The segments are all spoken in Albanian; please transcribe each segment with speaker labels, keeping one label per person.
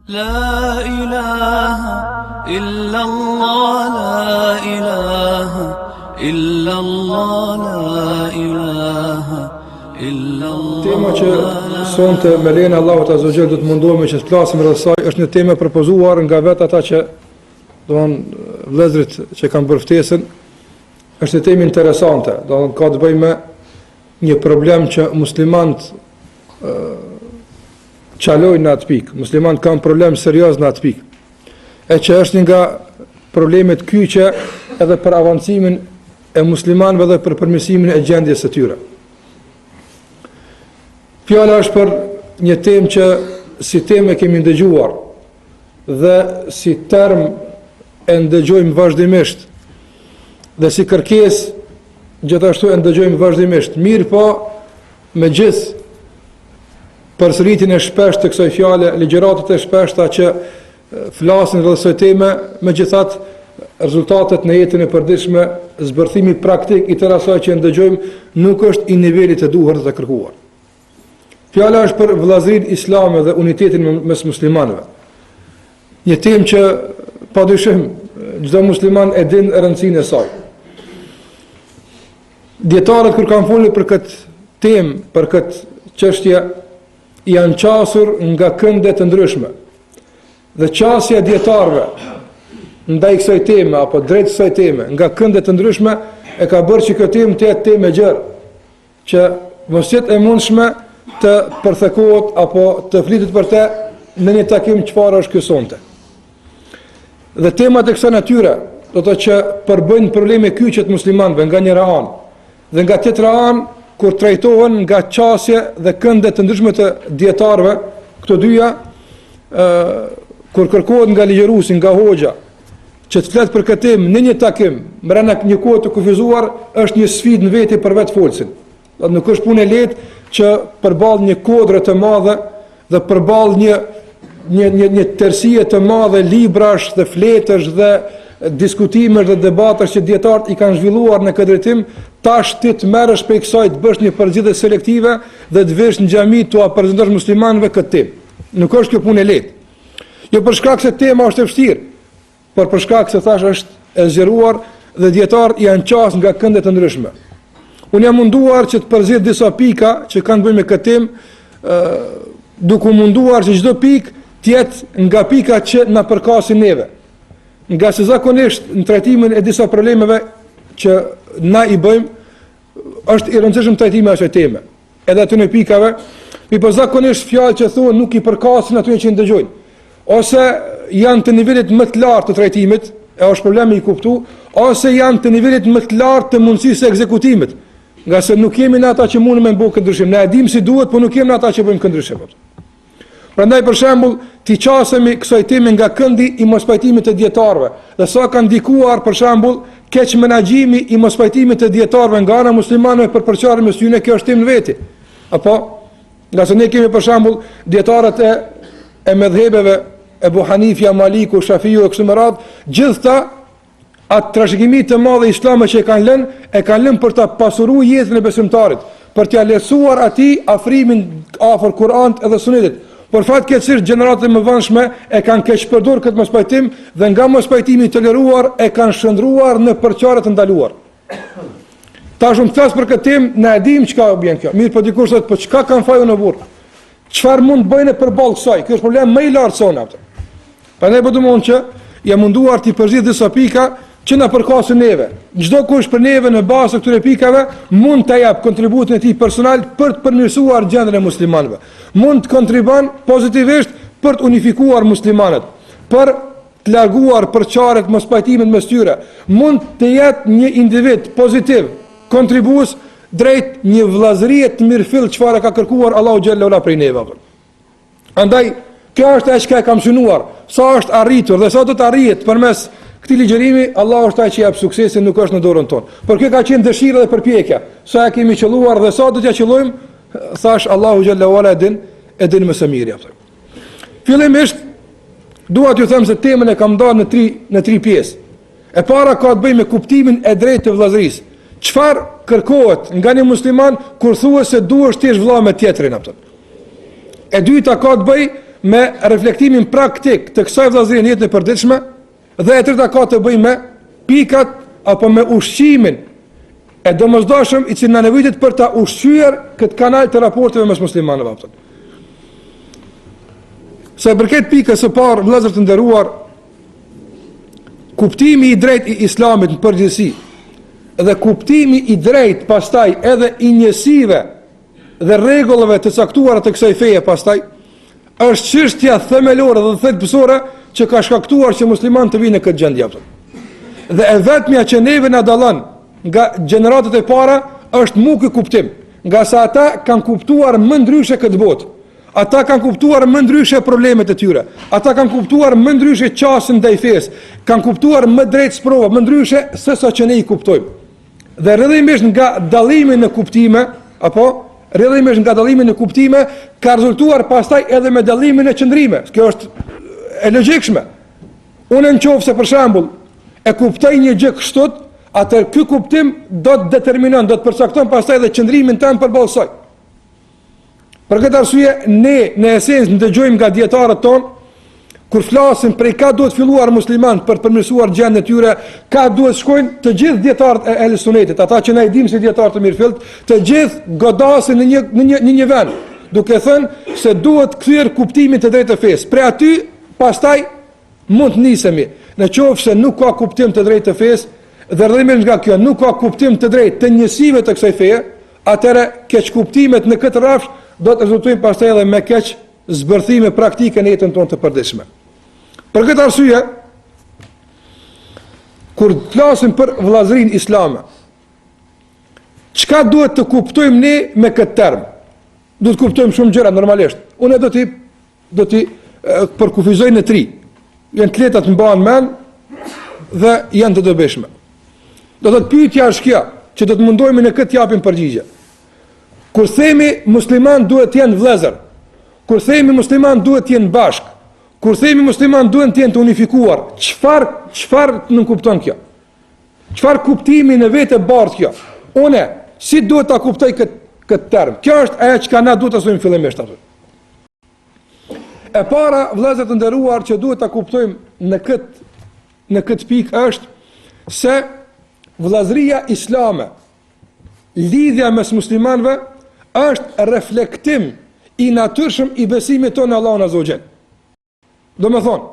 Speaker 1: لا إله إلا الله لا إله إلا الله لا إله إلا الله.
Speaker 2: Tema që sonte me lejnë Allahut Azza wa Jall do të mundohemi që të flasim rreth saj është një temë e propozuar nga vetë ata që vëllezërit që kanë bërë ftesën. Është një temë interesante, ka të bëjë me një problem që muslimanët qalojnë në atë pikë. Muslimanët kanë problem serioz në atë pikë. E që është nga problemet kyçe edhe për avancimin e muslimanëve dhe për përmirësimin e gjendjes së tyre. Fjala është për një temë që si temë kemi ndëgjuar dhe si term e ndëgjojmë vazhdimisht dhe si kërkesë gjithashtu e ndëgjojmë vazhdimisht. Mirë po, me gjithë përsëritjen e shpeshtë të kësaj fjale, ligjëratat e shpeshta që flasin rreth kësaj teme, megjithatë rezultatet në jetën e përditshme, zbërthimi praktik i tërë asaj që ndëgjojmë nuk është i nivelit të duhur dhe të kërkuar. Fjala është për vëllazërinë islame dhe unitetin mes muslimanëve. Një temë që padyshim çdo musliman e din rëndësinë e saj. Dietarët kur kanë folur për këtë temë, për këtë çështje, janë qasur nga kënde të ndryshme. Dhe qasja dietarëve ndaj kësaj teme apo drejt kësaj teme nga kënde të ndryshme e ka bërë që kjo temë të jetë temë e gjerë, që mos jetë e mundshme të përthekohet apo të flitet për te në një takim çfarë është ky sonte. Dhe temat e kësaj natyre do të që përbëjnë probleme kyçe të muslimanëve nga njëra anë dhe nga tjetra anë kur trajtohen nga qasje dhe kënde të ndryshme të dietarëve, këto dyja kur kërkohet nga ligjëruesi, nga hoxha, që të flet për këtë temë në një takim, brenda një kohe të kufizuar, është një sfidë në veti për vetë folësin. Nuk është punë e lehtë që përballë një kodre të madhe dhe përballë një tërësie të madhe librash dhe fletësh dhe diskutimesh dhe debatash që dietarët i kanë zhvilluar në këtë drejtim, tash ti të merresh prej kësaj të bësh një përzgjedhje selektive dhe të vesh në xhami tu prezantosh muslimanëve këtë temë. Nuk është kjo punë e lehtë. Jo për shkak se tema është e vështirë, por për shkak se thash është e zgjeruar dhe dietarët janë qasur nga kënde të ndryshme. Unë jam munduar që të përzgjedh disa pika që kanë të bëjnë me këtë temë, duke munduar që çdo pikë të jetë nga pikat që na përkasin neve. Nga se zakonisht në trajtimin e disa problemeve që na i bëjmë, është i rëndësishëm trajtimi i asaj teme. Edhe aty në pikave, po zakonisht fjalë që thuhen nuk i përkasin atyre që ndëgjojnë, ose janë të nivelit më të lartë të trajtimit, e është problemi i kuptu, ose janë të nivelit më të lartë të mundësisë së ekzekutimit, nga se nuk jemi në ata që mundem me bëjmë këndryshim. Ne e dim si duhet, por nuk jemi në ata që bëjmë këndryshim. Prandaj për shembull, ti qasemi kësaj teme nga këndi i mospajtimit të dietarëve, dhe sa ka ndikuar për shembull keq menaxhimi i mospajtimit të dietarëve nga ana muslimanëve për përçarjen mes tyre, kjo është temë veti. Apo, nga se ne kemi për shembull dietarët e mëdhëbeve Ebu Hanifja, Maliku, Shafiu e kështu me radhë, gjithta atë trashëgimi të madhe islame që e kanë lënë për ta pasuruar jetën e besimtarit, për t'ia lehtësuar atij afrimin afër Kuranit edhe Sunetit. Por fatkeqësisht gjeneratat e mëdhenshme e kanë keq përdorur këtë mospajtim dhe nga mospajtimi i toleruar e kanë shndruar në përçarje të ndaluar. Tash unë flas për këtë temë, na e dim çka bën kjo. Mirë, po dikush thotë, po çka kanë fajun në burr? Çfarë mund bëjnë përballë kësaj? Ky është problem më i lartë sona atë. Prandaj po domon që jam munduar të përzgjedh disa pika që na përkasin neve. Çdo kush për neve në bazë të këtyre pikave mund të jap kontributin e tij personal për të përmirësuar gjendjen e muslimanëve. Mund të kontribuon pozitivisht për të unifikuar muslimanët, për të larguar përçarjet mos pajtimet mes tyre. Mund të jetë një individ pozitiv, kontribues drejt një vëllazërie të mirëfill çfarë ka kërkuar Allahu xhallahu ala prej neve. Andaj kjo është ajo që kam synuar, sa është arritur dhe sa do të arrihet përmes këtij ligjërimi, Allahu është ai që jep suksesin, nuk është në dorën tonë. Por kjo ka qenë dëshira dhe përpjekja. Sa e kemi qelluar dhe sa do t'ja qellojmë, thash Allahu xhallahu ala e din më së miri atë. Fillimisht dua t'ju them se temën e kam ndarë në tri pjesë. E para ka të bëjë me kuptimin e drejtë të vëllazërisë. Çfarë kërkohet nga një musliman kur thuhet se duhesh të jesh vëlla me tjetrin atë. E dyta ka të bëjë me reflektimin praktik të kësaj vëllazërie në jetën e përditshme, dhe e treta ka të bëjë me pikat apo me ushqimin e domosdoshëm i cili na nevojitet për ta ushqyer këtë kanal të raporteve mes muslimanëve. Sa i përket pikës së parë, vëllezër të nderuar, kuptimi i drejtë i islamit në përgjithësi dhe kuptimi i drejtë pastaj edhe i njësive dhe rregullave të caktuara të kësaj feje pastaj është çështja themelore dhe thelbësore që ka shkaktuar që muslimanët të vinë në këtë gjendje. Dhe e vetmja që neve na dallon nga gjeneratat e para është muki kuptim, nga sa ata kanë kuptuar më ndryshe këtë botë. Ata kanë kuptuar më ndryshe problemet e tyre. Ata kanë kuptuar më ndryshe qasën ndaj fesë, kanë kuptuar më drejt sprova, më ndryshe se sa që ne i kuptojmë. Dhe rrjedhimisht nga dallimi në kuptime, rrjedhimisht nga dallimi në kuptime ka rezultuar pastaj edhe me dallimin e qëndrime. Kjo është e logjikshme. Unë nëse për shembull e kuptoj një gjë kështu, atë ky kuptim do të determinon, do të përcakton pastaj edhe qëndrimin tëm përballë saj. Për këtë arsye, ne në esencë ndëgjojmë nga dietarët tonë, kur flasin prej ka duhet filluar muslimanët për të përmirësuar gjendjen e tyre, ka duhet shkojnë të gjithë dietarët e Ehlusunnetit, ata që na i dimë si dietarë të mirëfillt, të gjithë godasin në një vend, duke thënë se duhet kthyer kuptimin të drejtë të fesë. Prej aty pastaj mund të nisemi. Nëse nuk ka kuptim të drejtë të fesë, dhe rrëdhëmisht nga kjo nuk ka kuptim të drejtë të njësive të kësaj feje, atëherë keq kuptimet në këtë rrafsh do të rezultojnë pastaj edhe me keq zbërthime praktike në jetën tonë të përditshme. Për këtë arsye, kur flasim për vëllazërinë islame, çka duhet të kuptojmë ne me këtë term? Duhet të kuptojmë shumë gjëra normalisht. Unë do t'i përkufizoj në 3. Janë të lehta të mbahen mend dhe janë të dobishme. Do të pyetja është kjo, që do të mundohemi në këtë japim përgjigje. Kur themi musliman duhet të jenë vëllezër, kur themi musliman duhet të jenë bashk, kur themi musliman duhet të jenë të unifikuar, çfarë nuk kupton kjo? Çfarë kuptimi në vetë bardh kjo? Unë si duhet ta kuptoj këtë term? Kjo është ajo që na duhet të asojmë fillimisht atë. E para, vëllezër të nderuar, që duhet ta kuptojmë në këtë pikë është se vëllazëria islame, lidhja mes muslimanëve është reflektim i natyrshëm i besimit tonë në Allahun Azza wa Jall. Do me thonë,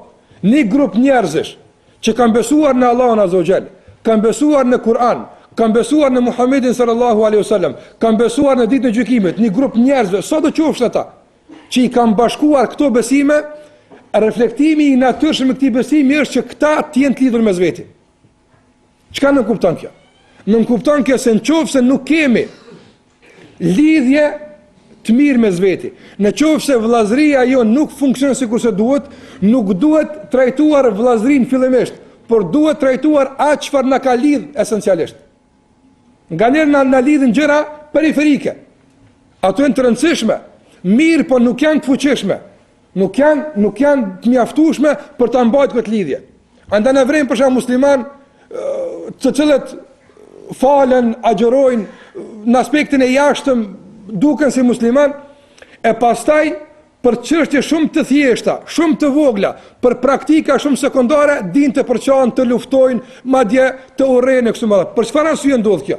Speaker 2: një grup njerëzish që kanë besuar në Allahun Azza wa Jall, kanë besuar në Kur'an, kanë besuar në Muhammedin sallallahu alaihi wasallam, kanë besuar në ditën e gjykimit, një grup njerëzve, sado qofshin ata, që i kanë bashkuar këto besime, reflektimi i natyrshëm i këtij besimi është që këta të jenë të lidhur mes veti. Çka nuk kupton kjo? Nuk kupton kjo se nëse nuk kemi lidhje të mirë mes veti, nëse vëllazëria jo nuk funksionon sikur se duhet, nuk duhet trajtuar vëllazërinë fillimisht, por duhet trajtuar atë çfarë na ka lidh esencialisht. Nganjëherë na lidhin gjëra periferike. Ato janë të rëndësishme, mirë, po nuk janë të fuqishme. Nuk janë të mjaftueshme për ta mbajtur këtë lidhje. Andaj na vren për shembull musliman të cilët falen, agjerojnë në aspektin e jashtëm, duken si musliman, e pastaj për çështje shumë të thjeshta, shumë të vogla, për praktika shumë sekondare, dinë të përçanë, të luftojnë, madje të urrejnë kështu më radh. Për çfarë arsye ndodh kjo?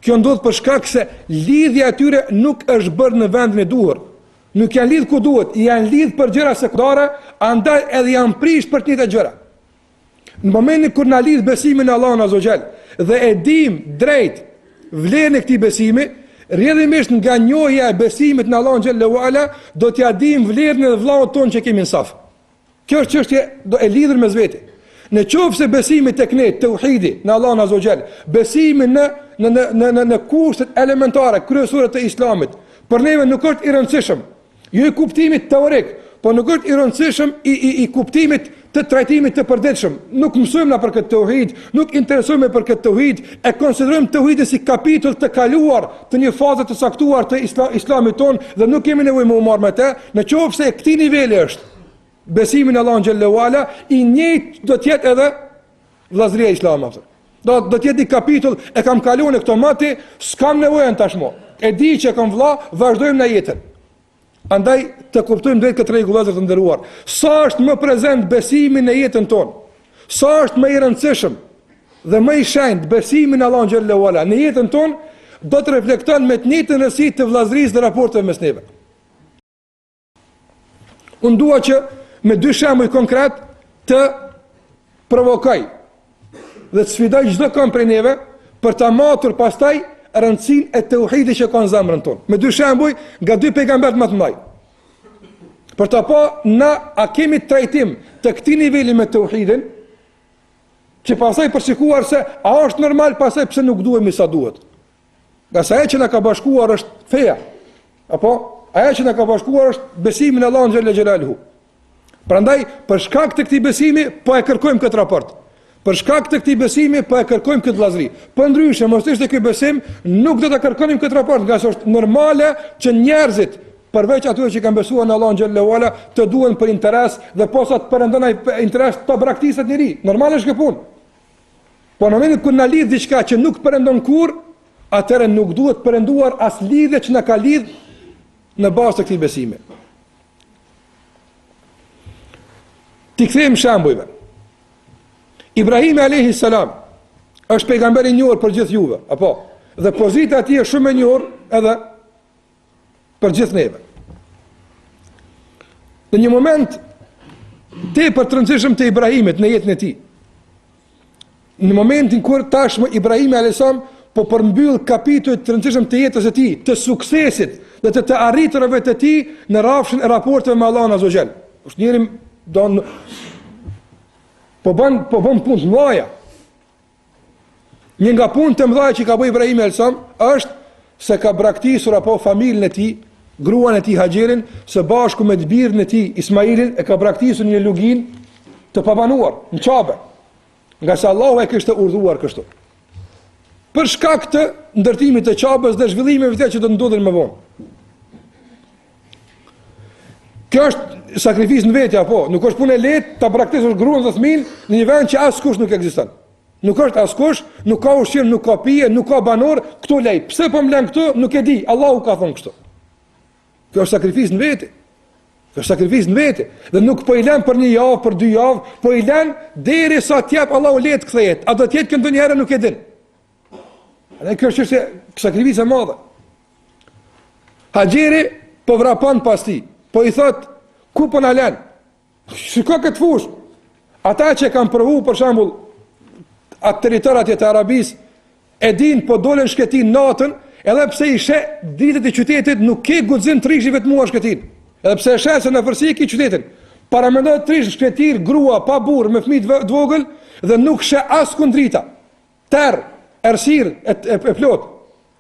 Speaker 2: Kjo ndodh për shkak se lidhja e tyre nuk është bërë në vendin e duhur. Nuk janë lidh ku duhet, janë lidh për gjëra sekondare, andaj edhe janë prish për të njëjtat gjëra. Në momentin kur na lidh besimi në Allahun Azza wa Jall dhe e dim drejt vlerën e këtij besimi, rrjedhimisht nga njohja e besimit në Allahun xhallahu ala, do t'ja dim vlerën e vllaut ton që kemi në saf. Kjo është çështje e lidhur mes veti. Nëse besimi tek ne, tauhidi në Allahun Azza wa Jall, besimi në kushtet elementare kryesore të Islamit, për neve nuk është i rëndësishëm. Jo i kuptimit teorik, po nuk është i rëndësishëm i kuptimit të trajtimit të përditshëm. Nuk mësojmë na për këtë tauhid, nuk interesojmë për këtë tauhid, e konsiderojmë tauhidin si kapitull të kaluar të një faze të saktuar të Islamit ton dhe nuk kemi nevojë më u marr me të, nëse e këtij niveli është besimi në Allahun xhallahu ala, i njëjtë do të jetë edhe vëllazëria islame. Do të jetë një kapitull, e kam kaluar në këto mati, s'kam nevojën tashmë. E di që kam vëlla, vazhdojmë në jetën. Andaj të kuptojmë drejt këtë rregull të nderuar. Sa është më prezent besimi në jetën tonë, sa është më i rëndësishëm dhe më i shenjtë besimi në Allahun xhallahu ala në jetën tonë, do të reflekton me të njëjtën rësi të vllazërisë dhe raporteve mes neve. Unë dua që me dy shembuj konkret të provokoj dhe të sfidoj çdo kënd prej neve për ta matur pastaj rëndësinë e tauhidit që ka në zemrën tonë. Me dy shembuj nga dy pejgamberë më të mëdhenj. Për ta pa na a kemi trajtim të këtij niveli me tauhidin, që pastaj përshikuar se a është normal pastaj pse nuk duhemi sa duhet. Nga sa ajo që na ka bashkuar është feja, apo ajo që na ka bashkuar është besimi në Allahun xhalla xhelaluhu. Prandaj për shkak të këtij besimi po e kërkojmë këtë raport. Për shkak të këtij besimi po e kërkojmë këtë vllazëri. Po ndryshe, mos ishte ky besim, nuk do ta kërkonim këtë raport, nga se është normale që njerëzit, përveç atyre që kanë besuar në Allahun xhallahu ala, të duhen për interes dhe posa të përndon ai interes të braktisat njëri. Normale është kjo punë. Po në momentin kur na lidh diçka që nuk përndon kurr, atëherë nuk duhet përnduar as lidhje që na ka lidh në bazë të këtij besimi. Ti kthejmë shembujve. Ibrahim alayhi salam është pejgamberi i njohur për gjithë juve, apo? Dhe pozita e tij është shumë e njohur edhe për gjithë neve. Në një moment tepër të rëndësishëm të Ibrahimit në jetën e tij. Në momentin kur tashmë Ibrahim alayhis salam po përmbyll kapitull të rëndësishëm të jetës së tij, të suksesit dhe të arriturave të tij në rrafshin e raporteve me Allahun azza wa jall. Është njëri don po bën punë të mëdha. Një nga punët të mëdha që ka bëu Ibrahim alayhis salam është se ka braktisur apo familjen e tij, gruan e tij Haxherin, së bashku me të birrin e tij Ismailin, e ka braktisur një lugin të pabanuar në Qabe, nga se Allahu e kishte urdhëruar kështu. Për shkak të ndërtimit të Qabes dhe zhvillimeve të tjera që do të ndodhin më vonë. Kjo është sakrificë në vetë apo, nuk është punë e lehtë ta braktisësh gruan dhe fëmin në një vend që askush nuk ekziston. Nuk është askush, nuk ka ushqim, nuk ka pije, nuk ka banor, këtu lej. Pse po më lën këtu, nuk e di. Allahu ka thonë kështu. Kjo është sakrificë në vetë. Kjo është sakrificë në vetë. Dhe nuk po i lën për një javë, për 2 javë, po i lën derisa të jap Allahu letë kthehet. A do të jetë këndonjë herë nuk e din. Dhe kjo është sakrificë e madhe. Haxheri po vrapon pas tij. Po i thot, ku po na lën? Shiko këtë fushë. Ata që kanë provu për shembull atë teritorat e Arabisë e din po dolen shketin natën, edhe pse i sheh ditët e qytetit nuk ke guxim të rishi vetëm mua shketin. Edhe pse e sheh se në përsi ki qytetin. Para mendoj të rish shketir, grua pa burr me fëmijë të vogël dhe nuk sheh as kundrita. Terr, errësirë e plot.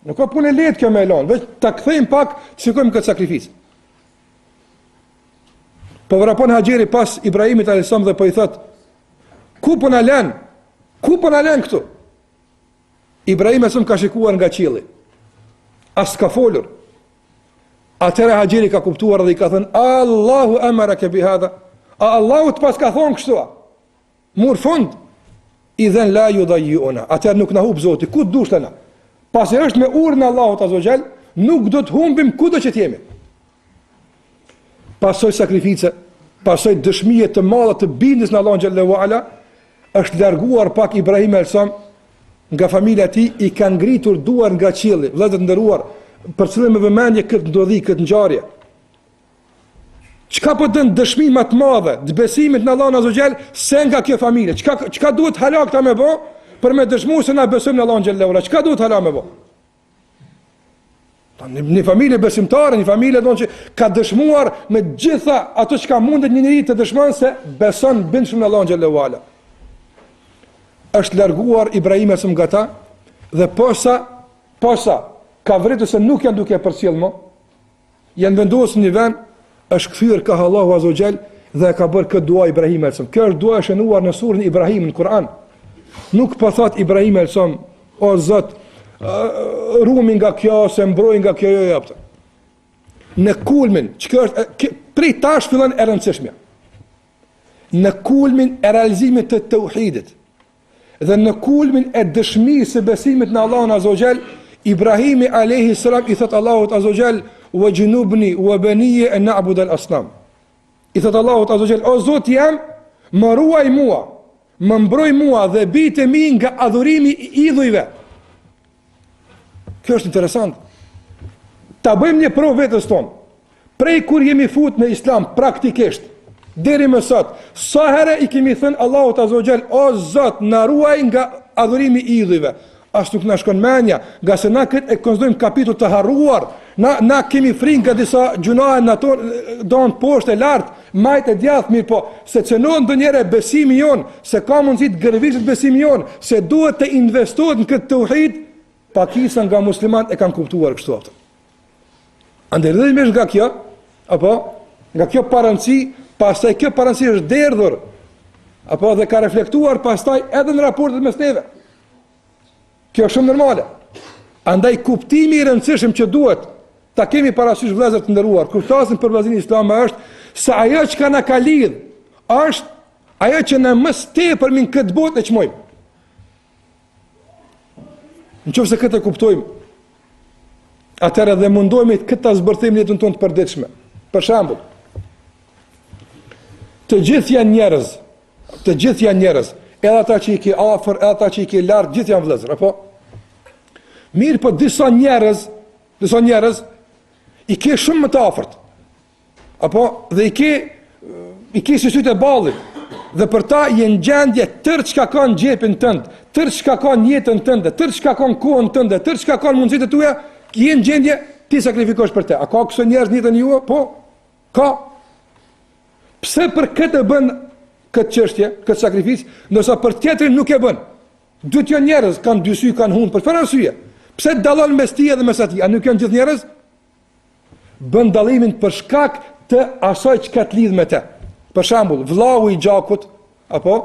Speaker 2: Nuk ka punë lehtë kjo me elon, vetë ta kthejmë pak, shikojmë këtë sakrificë. Po vrapon Haxheri pas Ibrahimit alayhis salam dhe po i thot, ku po na lën? Ku po na lën këtu? Ibrahim alayhis salam ka shikuar nga qielli. As ka folur. Atëra Haxheri ka kuptuar dhe i ka thënë, Allahu amaraka bi hadha. A Allahu të pas ka thonë kështu? Mur fund. Idhen la yudayyi'una. Atëra nuk na hub Zoti. Ku dush na? Pasi është me urdhën e Allahut azza wa jall, nuk do të humbim kudo që të jemi. Pasoj sakrificë, pasoj dëshmije të madhe të bindjes në Allahun xhallahu ala, është larguar pak Ibrahim alayhis salam nga familja e tij, i ka ngritur duar nga qielli. Vëllezër të nderuar, për cilën me vëmendje këtë ndodhi, këtë ngjarje. Çka po dën dëshmi më të madhe të besimit në Allahun azza xal se nga kjo familje? Çka duhet hala këta me bë për me dëshmuar se na besojmë në Allahun xhallahu ala? Çka duhet hala me bë? Një familje besimtare, një familje që ka dëshmuar me gjitha ato që ka mundet një njëri të dëshmon se beson bindshëm në Allahun xhallahu ala. Është larguar Ibrahim alayhis nga ta dhe posa ka vritur se nuk janë duke përcjell më, janë vendosur në një vend, është kthyer ka Allahu azza wa jall dhe ka bërë këtë dua Ibrahim alayhis. Kjo është dua e shënuar në surën Ibrahim në Kur'an. Nuk po thot Ibrahim alayhis, o Zot, rumi nga kjo, se mbroj nga kjo, jo japta. Në kulmin, që kjo është, prej tash fillon e rëndësishmja. Në kulmin e realizimit të tauhidit, dhe në kulmin e dëshmisë së besimit në Allahun azza wa jall, Ibrahimi alayhi salam i thot Allahut azza wa jall, wa junubni wa baniya an na'budu al-asnam. I thot Allahut azza jall, o Zot jam, më ruaj mua, më mbroj mua dhe bijtë e mi nga adhurimi i idhujve. Kjo është interesant. Ta bëjmë një provë vetës tonë. Prej kur jemi fut në islam praktikisht, deri më sot, sa herë i kemi thënë Allahut azza jall, o Zot, na ruaj nga adhurimi i idhujve. As nuk na shkon mendja, nga se na këtë e konsiderojmë kapitull të harruar, na kemi frikë nga disa gjunahe në tonë, donë poshtë e lartë, majtë e djathtë, mirë po, se cënon ndonjëherë besimi jonë, se ka mundësi të gërvishet besimi jonë, se duhet të investohet në këtë tauhid, pakisa nga muslimanët e kanë kuptuar kështu aftë. Andaj rrëdhëmesh nga kjo, apo nga kjo parancë, pastaj kjo parancë është derdhur, apo dhe ka reflektuar pastaj edhe në raportet mes neve. Kjo është shumë normale. Andaj kuptimi i rëndësishëm që duhet ta kemi parasysh vëllezër të nderuar, kur flasim për vëllezërinë islame është se ajo që na ka lidh është ajo që na më tepër min këtë botë e çmojmë. Nëse këtë kuptojmë, atëherë dhe mundohemi këtë ta zbërthejmë në jetën tonë të përditshme. Për shembull, të gjithë janë njerëz, edhe ata që i ke afër, edhe ata që i ke larg, gjithë janë vëllezër, apo? Mirë, po disa njerëz i ke shumë më të afërt. Apo dhe i ke si sytë e ballit. Dhe për ta jenë gjendje tërë çka ka në xhepin tënd, tërë çka ka në jetën tënde, tërë çka ka në kohën tënde, tërë çka ka në mundësitë tuaja, jenë gjendje ti sakrifikosh për te. A ka këso njerëz në jetën juaj? Po, ka. Pse për këtë bën këtë çështje, këtë sakrificë, ndërsa për tjetrin nuk e bën? Dy të njerëz kanë dy sy, kanë hund, për çfarë arsye? Pse dallon mes tij dhe mes atij? A nuk janë gjithë njerëz? Bën dallimin për shkak të asaj që ka të lidh me te. Për shembull, vllau i gjakut, apo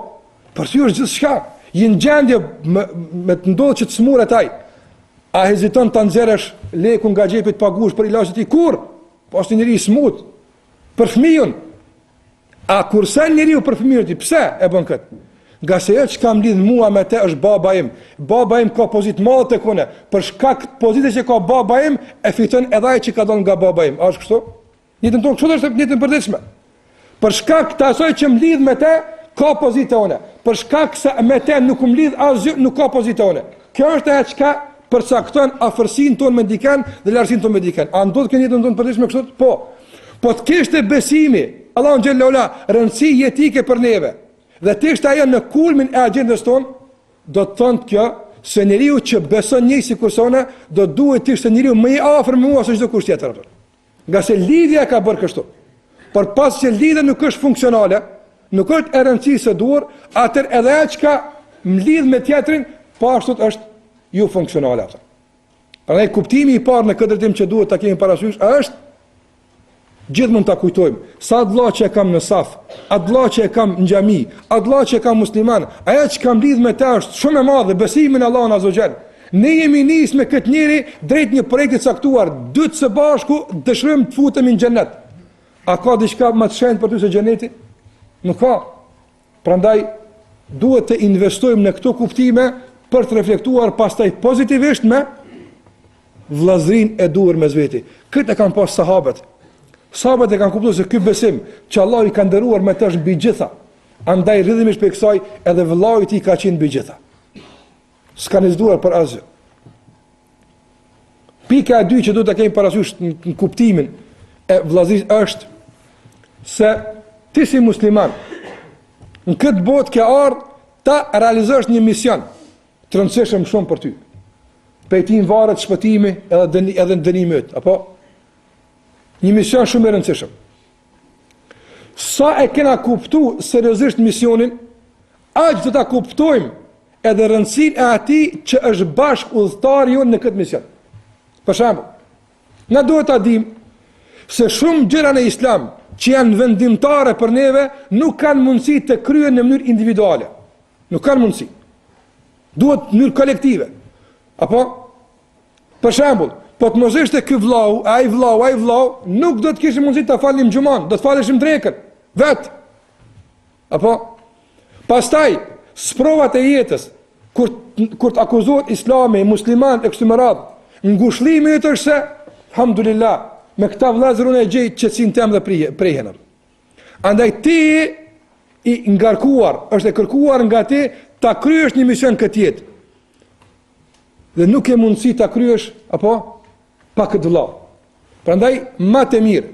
Speaker 2: për ty është gjithçka. Jenë gjendje me të ndodhë që të smuret ai. A heziton ta nxjerrësh lekun nga xhepi të paguash për ilazhin e tij? Kur? Po është njëri i smut. Për fëmijën. A kurse njeriu për fëmijën e tij, pse e bën këtë? Nga se e që kam lidh mua me te është baba im. Baba im ka pozit madhe të kone. Për shkak të pozite që ka baba im, e fiton edhe ai që ka dhënë nga baba im. A është kështu? Njëtën tonë, kështu është njëtën përditshme. Për shkak të asaj që më lidh me te, ka pozite one. Për shkak se me te nuk më lidh asgjë, nuk ka pozite one. Kjo është e që ka përcakton afërsinë tonë me dikën dhe largësinë tonë me dikën. A ndodh kjo njëtën tonë përditshme kështu? Po. Po të kishte besimi, Allahu xhallahu ala, rëndësi jetike për neve. Dhe të ishte ajo në kulmin e agjendës tonë, do të thonë kjo, se njeriu që beson një si kursone, do duhet të ishte njeriu më i afër me mua se çdo kusht tjetër. Nga se lidhja ka bërë kështu. Por pas që lidhja nuk është funksionale, nuk është e rëndësishme së duhur, atër edhe ajo që më lidh me tjetrin, po ashtu është jo funksionale atë. Prandaj kuptimi i parë në këtë drejtim që duhet ta kemi parasysh është gjithmonë ta kujtojmë, sa vëlla që e kam në saf, atë vëlla që e kam në xhami, atë vëlla që e kam musliman, ajo që kam lidh me të është shumë e madhe, besimi në Allahun azza xal. Ne jemi nis me këtë njeri drejt një projekti të caktuar, dy të së bashku dëshirojmë të futemi në xhenet. A ka diçka më të shenjtë për ty se xheneti? Nuk ka. Prandaj duhet të investojmë në këto kuptime për të reflektuar pastaj pozitivisht me vllazërinë e duhur mes veti. Këtë e kanë pas sahabët. Sahabët e kanë kuptuar se ky besim që Allah i ka nderuar me të është mbi gjitha. Andaj rrjedhimisht për kësaj edhe vëllau i tij ka qenë mbi gjitha. S'ka nezduar për asgjë. Pika e dytë që duhet ta kemi parasysh në kuptimin e vëllazërisë është se ti si musliman në këtë botë ke ardhur ta realizosh një mision të rëndësishëm shumë për ty. Prej ti varet shpëtimi edhe dënimi yt, apo një mision shumë i rëndësishëm. Sa e kena kuptu seriozisht misionin, aq do ta kuptojmë edhe rëndësinë e atij që është bashkë udhëtari jonë në këtë mision. Për shembull, na duhet ta dimë se shumë gjëra në Islam që janë vendimtare për neve nuk kanë mundësi të kryen në mënyrë individuale. Nuk kanë mundësi. Duhet në mënyrë kolektive. Apo? Për shembull, po të mos ishte ky vllau, ai vllau, nuk do të kishim mundësi ta falim xhuman, do të faleshim drekën, vet. Apo? Pastaj, sprovat e jetës, kur të akuzohet Islami, muslimanët e kështu me radhë, ngushëllimi i tyre se, alhamdulillah, me këta vëllezër unë e gjej qetësinë tem dhe prehenëm. Andaj ti i ngarkuar, është e kërkuar nga ti ta kryesh një mision këtë jetë. Dhe nuk e mundësi ta kryesh apo pa këtë vëlla. Prandaj më të mirë.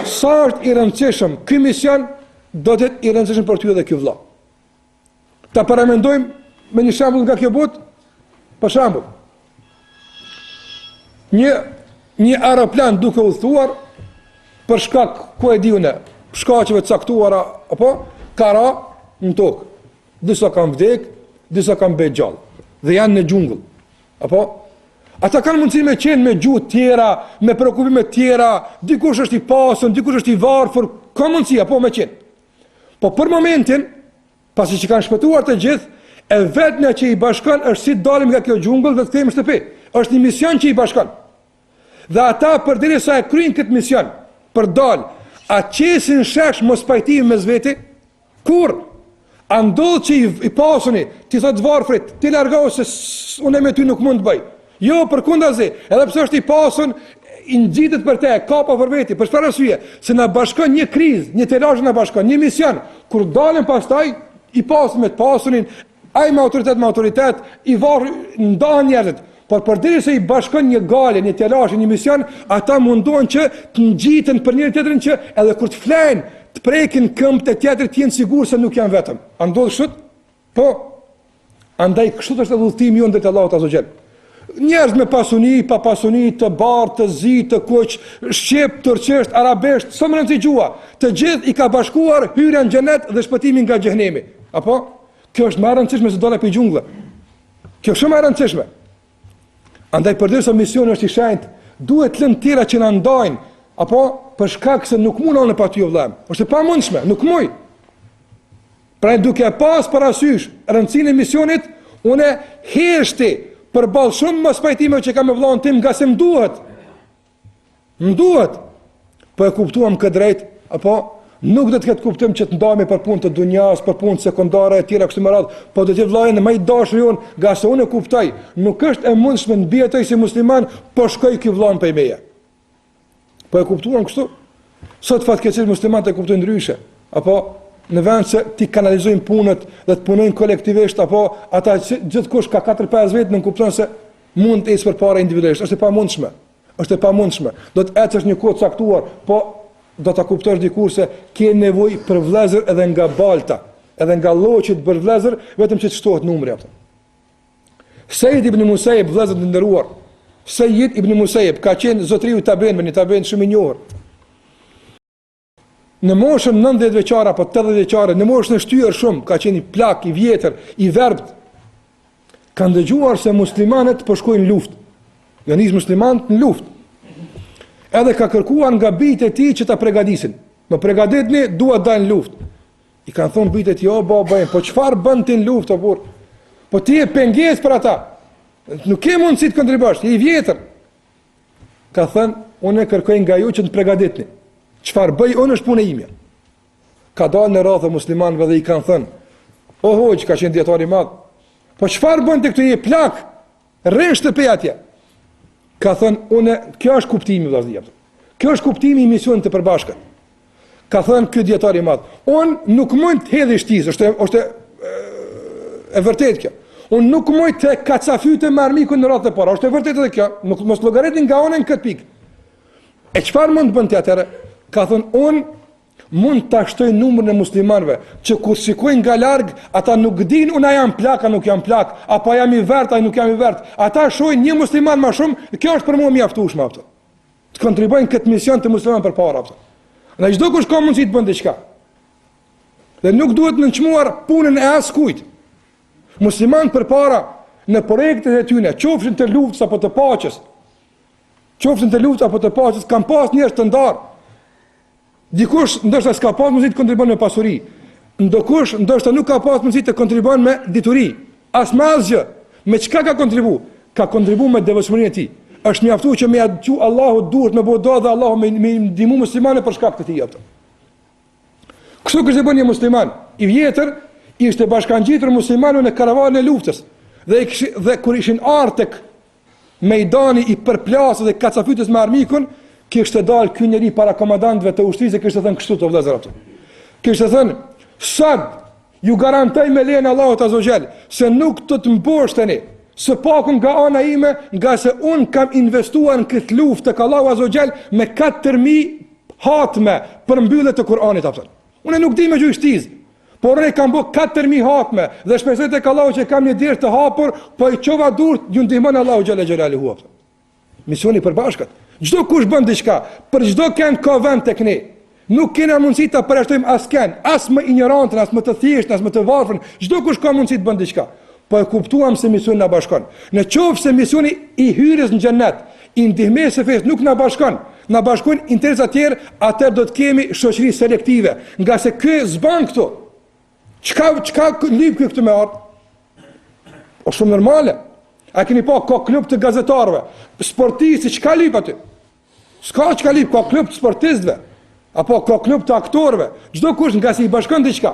Speaker 2: Sa është i rëndësishëm ky mision, do të jetë i rëndësishëm për ty edhe ky vëlla. Ta paramendojmë me një shembull nga kjo botë. Për shembull, një aeroplan duke udhëtuar për shkak, ku e di unë, shkaqeve të caktuara apo kara në tokë. Disa kanë vdek, disa kanë bërë gjallë dhe janë në xhungull. Apo ata kanë mundësi me qenë me gjuhë tjera, me preokupime tjera, dikush është i pasur, dikush është i varfër, ka mundësi apo me qenë. Po për momentin, pasi që kanë shpëtuar të gjithë, e vetmja që i bashkon është si dalim nga kjo xhungull dhe të kthehemi në shtëpi. Është një mision që i bashkon. Dhe ata përderisa e kryejnë këtë mision, për dal, a qesin shesh mos pajtimi mes veti? Kur? A ndodh që i pasuni, ti thot varfrit, ti largohu se unë me ty nuk mund të bëj. Jo, përkundazi, edhe pse është i pasun, i nxitet për te, ka pa për veti, për çfarë arsye? Se na bashkon një krizë, një telazh na bashkon, një mision. Kur dalën pastaj i pasun me të pasunin, ai me autoritet, i varr ndahen njerëzit. Por përderisa i bashkon një gale, një telazh, një mision, ata mundohen që të ngjiten për njëri tjetrin që edhe kur të flenë, të prekin këmbët e tjetrit të jenë sigurt se nuk janë vetëm. A ndodh kështu? Po. Andaj kështu është udhëtimi jonë drejt Allahut azza xal. Njerëz me pasuni, pa pasuni, të bardhë, të zi, të kuq, shqip, turqisht, arabisht, sa më rëndësi gjua, të gjithë i ka bashkuar hyrja në xhenet dhe shpëtimin nga xhehenemi. Apo? Kjo është më e rëndësishme se dola pe xhungull. Kjo është shumë e rëndësishme. Andaj përderisa misioni është i shenjtë, duhet lënë tjera që na ndajnë, apo për shkak se nuk mundon pa ty vëllai. Është e pamundshme, nuk muj. Pra duke pas parasysh rëndësinë e misionit, unë heshti përballë shumë mos pajtimeve që kam me vëllain tim nga se më duhet. Më duhet. Po e kuptuam këtë drejt, apo nuk do të ketë kuptim që të ndajmë për punë të dunjas, për punë sekondare e tjera kështu me radhë, po do të jetë vëllai më i dashur jon, nga se unë e kuptoj, nuk është e mundshme të mbi atë si musliman, po shkoj ky vëllain pe meja. Po e kuptuam kështu? Sot fatkeqësisht muslimanët e kuptojnë ndryshe, apo në vend se ti kanalizojnë punët dhe të punojnë kolektivisht, apo ata gjithkush ka 4-5 vjet nuk kupton se mund të ecë përpara individualisht, është e pamundshme. Është e pamundshme. Do të ecësh një kohë caktuar, po do ta kuptosh dikur se ke nevojë për vëllezër edhe nga balta, edhe nga lloçit për vëllezër, vetëm që të shtohet numri atë. Said ibn Musayyib, vëllezër të nderuar, Said ibn Musayyib ka qenë zotriu i tabenëve, një taben shumë i njohur. Në moshën 90 vjeçare apo 80 vjeçare, në moshën e shtyrë shumë, ka qenë i plak, i vjetër, i verbët. Kanë dëgjuar se muslimanët po shkojnë në luftë. Janë nis muslimanët në luftë. Edhe ka kërkuar nga bijtë e tij që ta përgatisin. Më përgatitni, dua të dalë në luftë. I kanë thonë bijtë e tij, "O baba, po çfarë bën ti në luftë, burr? Po ti je pengesë për ata. Nuk ke mundësi të kontribuosh, je i vjetër." Ka thënë, "Unë kërkoj nga ju që të përgatitni. Çfarë bëj unë është punë ime." Ka dalë në radhë muslimanëve dhe i kanë thënë, "O hoqë, ka qenë dietar i madh. Po çfarë bën ti këtu, je plak? Rrin shtëpi atje." Ka thënë, kjo është kuptimi vëllazër. Kjo është kuptimi i misionit të përbashkët. Ka thënë ky dietar i madh, "Unë nuk mund të hedh shtizë, është e vërtetë kjo. Unë nuk mund të kacafytë me armikun në radhë të para, është e vërtetë edhe kjo, nuk mos llogaritin nga unë në këtë pikë. E çfarë mund të bën ti atëherë?" Ka thënë, "Unë mund të shtoj numrin e muslimanëve që kur shikojnë nga larg, ata nuk dinë unë jam plak, a nuk jam plak, apo jam i vert, a nuk jam i vert. Ata shohin një musliman më shumë, kjo është për mua mjaftueshme ato. Të kontribuojnë këtë mision të muslimanëve përpara ato. Në çdo kush ka mundësi të bën diçka. Dhe nuk duhet të nënçmuar punën e askujt. Muslimanët përpara në projektet e tyre, qofshin të luftës apo të paqes, kanë pas njerëz të ndarë. Dikush ndoshta s'ka pas mundësi të kontribuon me pasuri. Ndokush ndoshta nuk ka pas mundësi të kontribuon me dituri. As me asgjë. Me çka ka kontribuar? Ka kontribuar me devotshmërinë e tij. Është mjaftuar që me ja dëgju Allahu duhet me bëu dhe Allahu me ndihmu muslimanë për shkak të tij ato. Kështu që bën një musliman i vjetër, ishte bashkangjitur muslimanëve në karavanën e luftës. Dhe kur ishin ardhur tek mejdani i përplasur dhe kacafytës me armikun, kishte dalë ky njeri para komandantëve të ushtrisë, kishte thënë kështu të vëllezër ato. Kishte thënë, sot ju garantoj me lejen e Allahut Azza wa Jall se nuk do të mboshteni së pakun nga ana ime, nga se unë kam investuar në këtë luftë tek Allahu Azza wa Jall me 4000 hatme për mbyllje të Kur'anit apo. Unë nuk di me gjyqtiz, por unë kam bë 4000 hatme dhe shpresoj tek Allahu që kam një derë të hapur, po i çova durt ju ndihmon Allahu Xhalla Xhelaluhu. Misioni për bashkët. Çdo kush bën diçka, për çdo kënd ka vend tek ne. Nuk kena mundësi ta përjashtojmë askën, as më ignorantën, as më të thjeshtë, as më të varfër. Çdo kush ka mundësi të bën diçka. Po e kuptuam se misioni na bashkon. Në qoftë se misioni i hyrjes në xhennet, i ndihmës së fesë nuk na bashkon, na bashkojnë interesa të tjerë, atëherë do të kemi shoqëri selektive, nga se ky zban këtu. Çka lyp ky këtu me art? O shumë normale. A keni pa ka klub të gazetarëve, sportistë, çka lyp aty? S'ka çka lyp, ka klub të sportistëve, apo ka klub të aktorëve. Çdo kush nga si i bashkon diçka.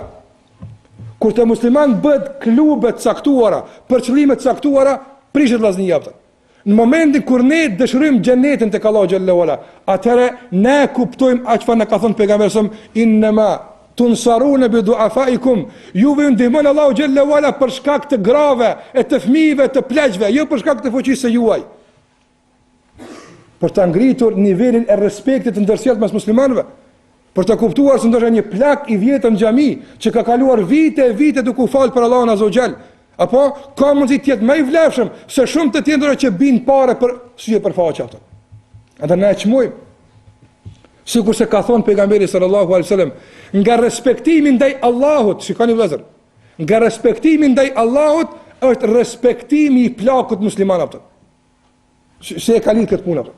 Speaker 2: Kur të musliman bëhet klube të caktuara, për qëllime të caktuara, prishet vllaznia jaftë. Në momentin kur ne dëshirojmë xhenetin tek Allahu xhallahu ala, atëherë ne kuptojmë aq çfarë na ka thënë pejgamberi sa inma tunsaruna bi du'afaikum, juve ndihmon Allahu xhallahu ala për shkak të grave, e të fëmijëve, të pleqve, jo për shkak të fuqisë së juaj. Për ta ngritur nivelin e respektit të ndërsjellët mes muslimanëve, për të kuptuar se ndoshta një plak i vjetër në xhami që ka kaluar vite e vite duke u fal për Allahun Azza wa Jall, apo ka mundësi të jetë më i vlefshëm se shumë të tjerë që bin parë për syje për faqe ato. Atë na e çmoj. Sikur se ka thonë pejgamberi sallallahu alaihi wasallam, nga respektimi ndaj Allahut, shikoni vëllezër, nga respektimi ndaj Allahut është respektimi i plakut musliman ato. Se e ka lidhur këtë punë ato.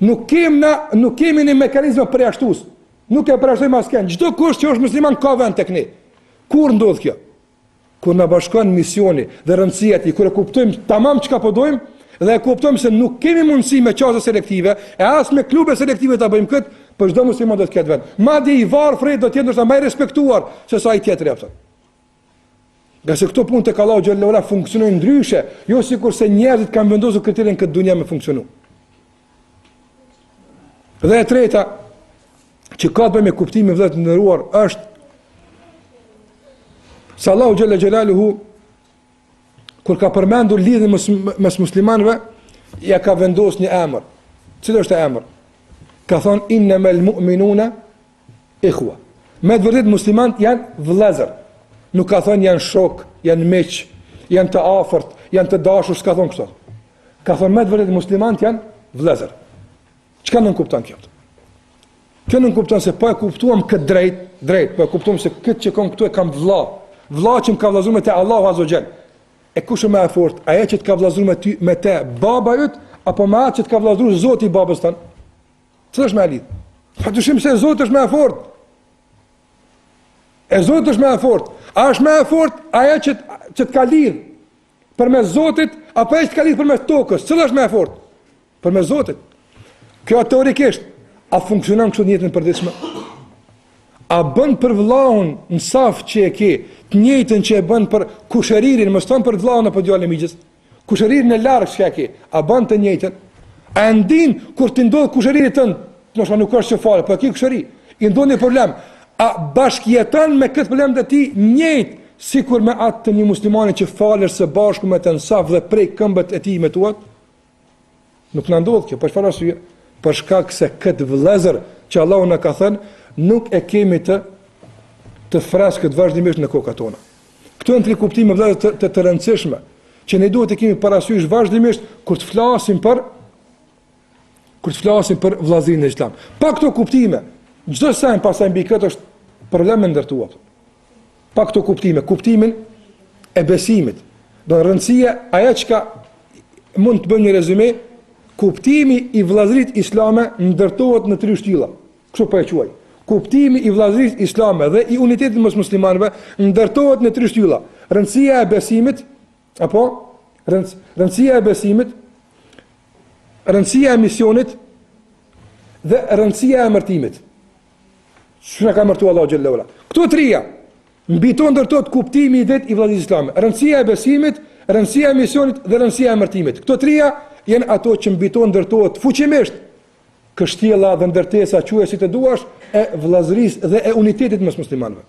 Speaker 2: Nuk kemi një mekanizëm përjashtues. Nuk e përjashtojmë askën. Çdo kush që është musliman ka vend tek ne. Kur ndodh kjo? Kur na bashkon misioni dhe rëndësia e tij, kur e kuptojmë tamam çka po dojmë dhe e kuptojmë se nuk kemi mundësi me çaste selektive, e as me klube selektive ta bëjmë këtë, por çdo musliman do të ketë vend. Madje i varfër do të jetë ndoshta më i respektuar se sa i tjetri apo. Nga se këto punë tek Allahu xhallahu ala funksionojnë ndryshe, jo sikur se njerëzit kanë vendosur kriterin këtë dunja me funksionu. Dhe e treta që ka të bëjë me kuptimin vëllezër të nderuar është se Allahu xhalla xhelaluhu kur ka përmendur lidhjen mes muslimanëve, ja ka vendosur një emër. Cili është ai emër? Ka thonë innamal mu'minuna ikhwa. Me të vërtetë muslimanët janë vëllezër. Nuk ka thonë janë shok, janë miq, janë të afërt, janë të dashur, s'ka thonë kështu. Ka thonë me të vërtetë muslimanët janë vëllezër. Çka nuk kupton kjo? Kjo nuk kupton se po e kuptuam këtë drejt, po e kuptuam se këtë që kam këtu e kam vëlla. Vëlla që më ka vëllazuar me te Allahu Azza wa Jall. E kush është më i fortë? Ajo që të ka vëllazuar me ty, me te baba yt, apo me atë që të ka vëllazuar Zoti i babës tën? Cila është më e lidhur? Patyshim se Zoti është më i fortë. E Zoti është më i fortë. A është më i fortë ajo që të ka lidh përmes Zotit apo ajo që ka lidh përmes tokës? Cila është më e fortë? Përmes Zotit. Kjo teorikisht a funksionon kështu në jetën e përditshme? A bën për vëllaun në saf që e ke, të njëjtën që e bën për kushëririn, mos thon për vëllaun apo djalin e migjës. Kushëririn e larg që e ke, a bën të njëjtën? A ndin kur të ndodh kushëriri tënd, ndoshta nuk është që fare, po ke kushëri, i ndon një problem, a bashkëjeton me këtë problem të ti njëjtë sikur me atë të një muslimani që falesh së bashku me të në saf dhe prej këmbët e tij me tuat? Nuk na ndodh kjo, për çfarë arsye? Për shkak se këtë vëllezër që Allahu na ka thënë nuk e kemi të freskët vazhdimisht në kokat tona. Këto janë tri kuptime vëllezër të rëndësishme që ne duhet të kemi parasysh vazhdimisht kur të flasim për vëllazërinë e Islam. Pa këto kuptime, çdo sa pasaj mbi këtë është problem e ndërtuar. Pa këto kuptime, kuptimin e besimit, do rëndësia ajo që mund të bëjë një rezume. Kuptimi i vëllazërisë islame ndërtohet në tri shtylla. Kështu po e quaj. Kuptimi i vëllazërisë islame dhe i unitetit mes muslimanëve ndërtohet në tri shtylla. Rëndësia e besimit, apo rëndësia e besimit, rëndësia e misionit dhe rëndësia e martimit. Çfarë ka martuar Allahu xhallahu ala? Këto trija mbi to ndërtohet kuptimi i vet i vëllazërisë islame. Rëndësia e besimit, rëndësia e misionit dhe rëndësia e martimit. Këto trija janë ato që mbi to ndërtohet fuqimisht kështjella dhe ndërtesa, quaj si të duash, e vllazërisë dhe e unitetit mes muslimanëve.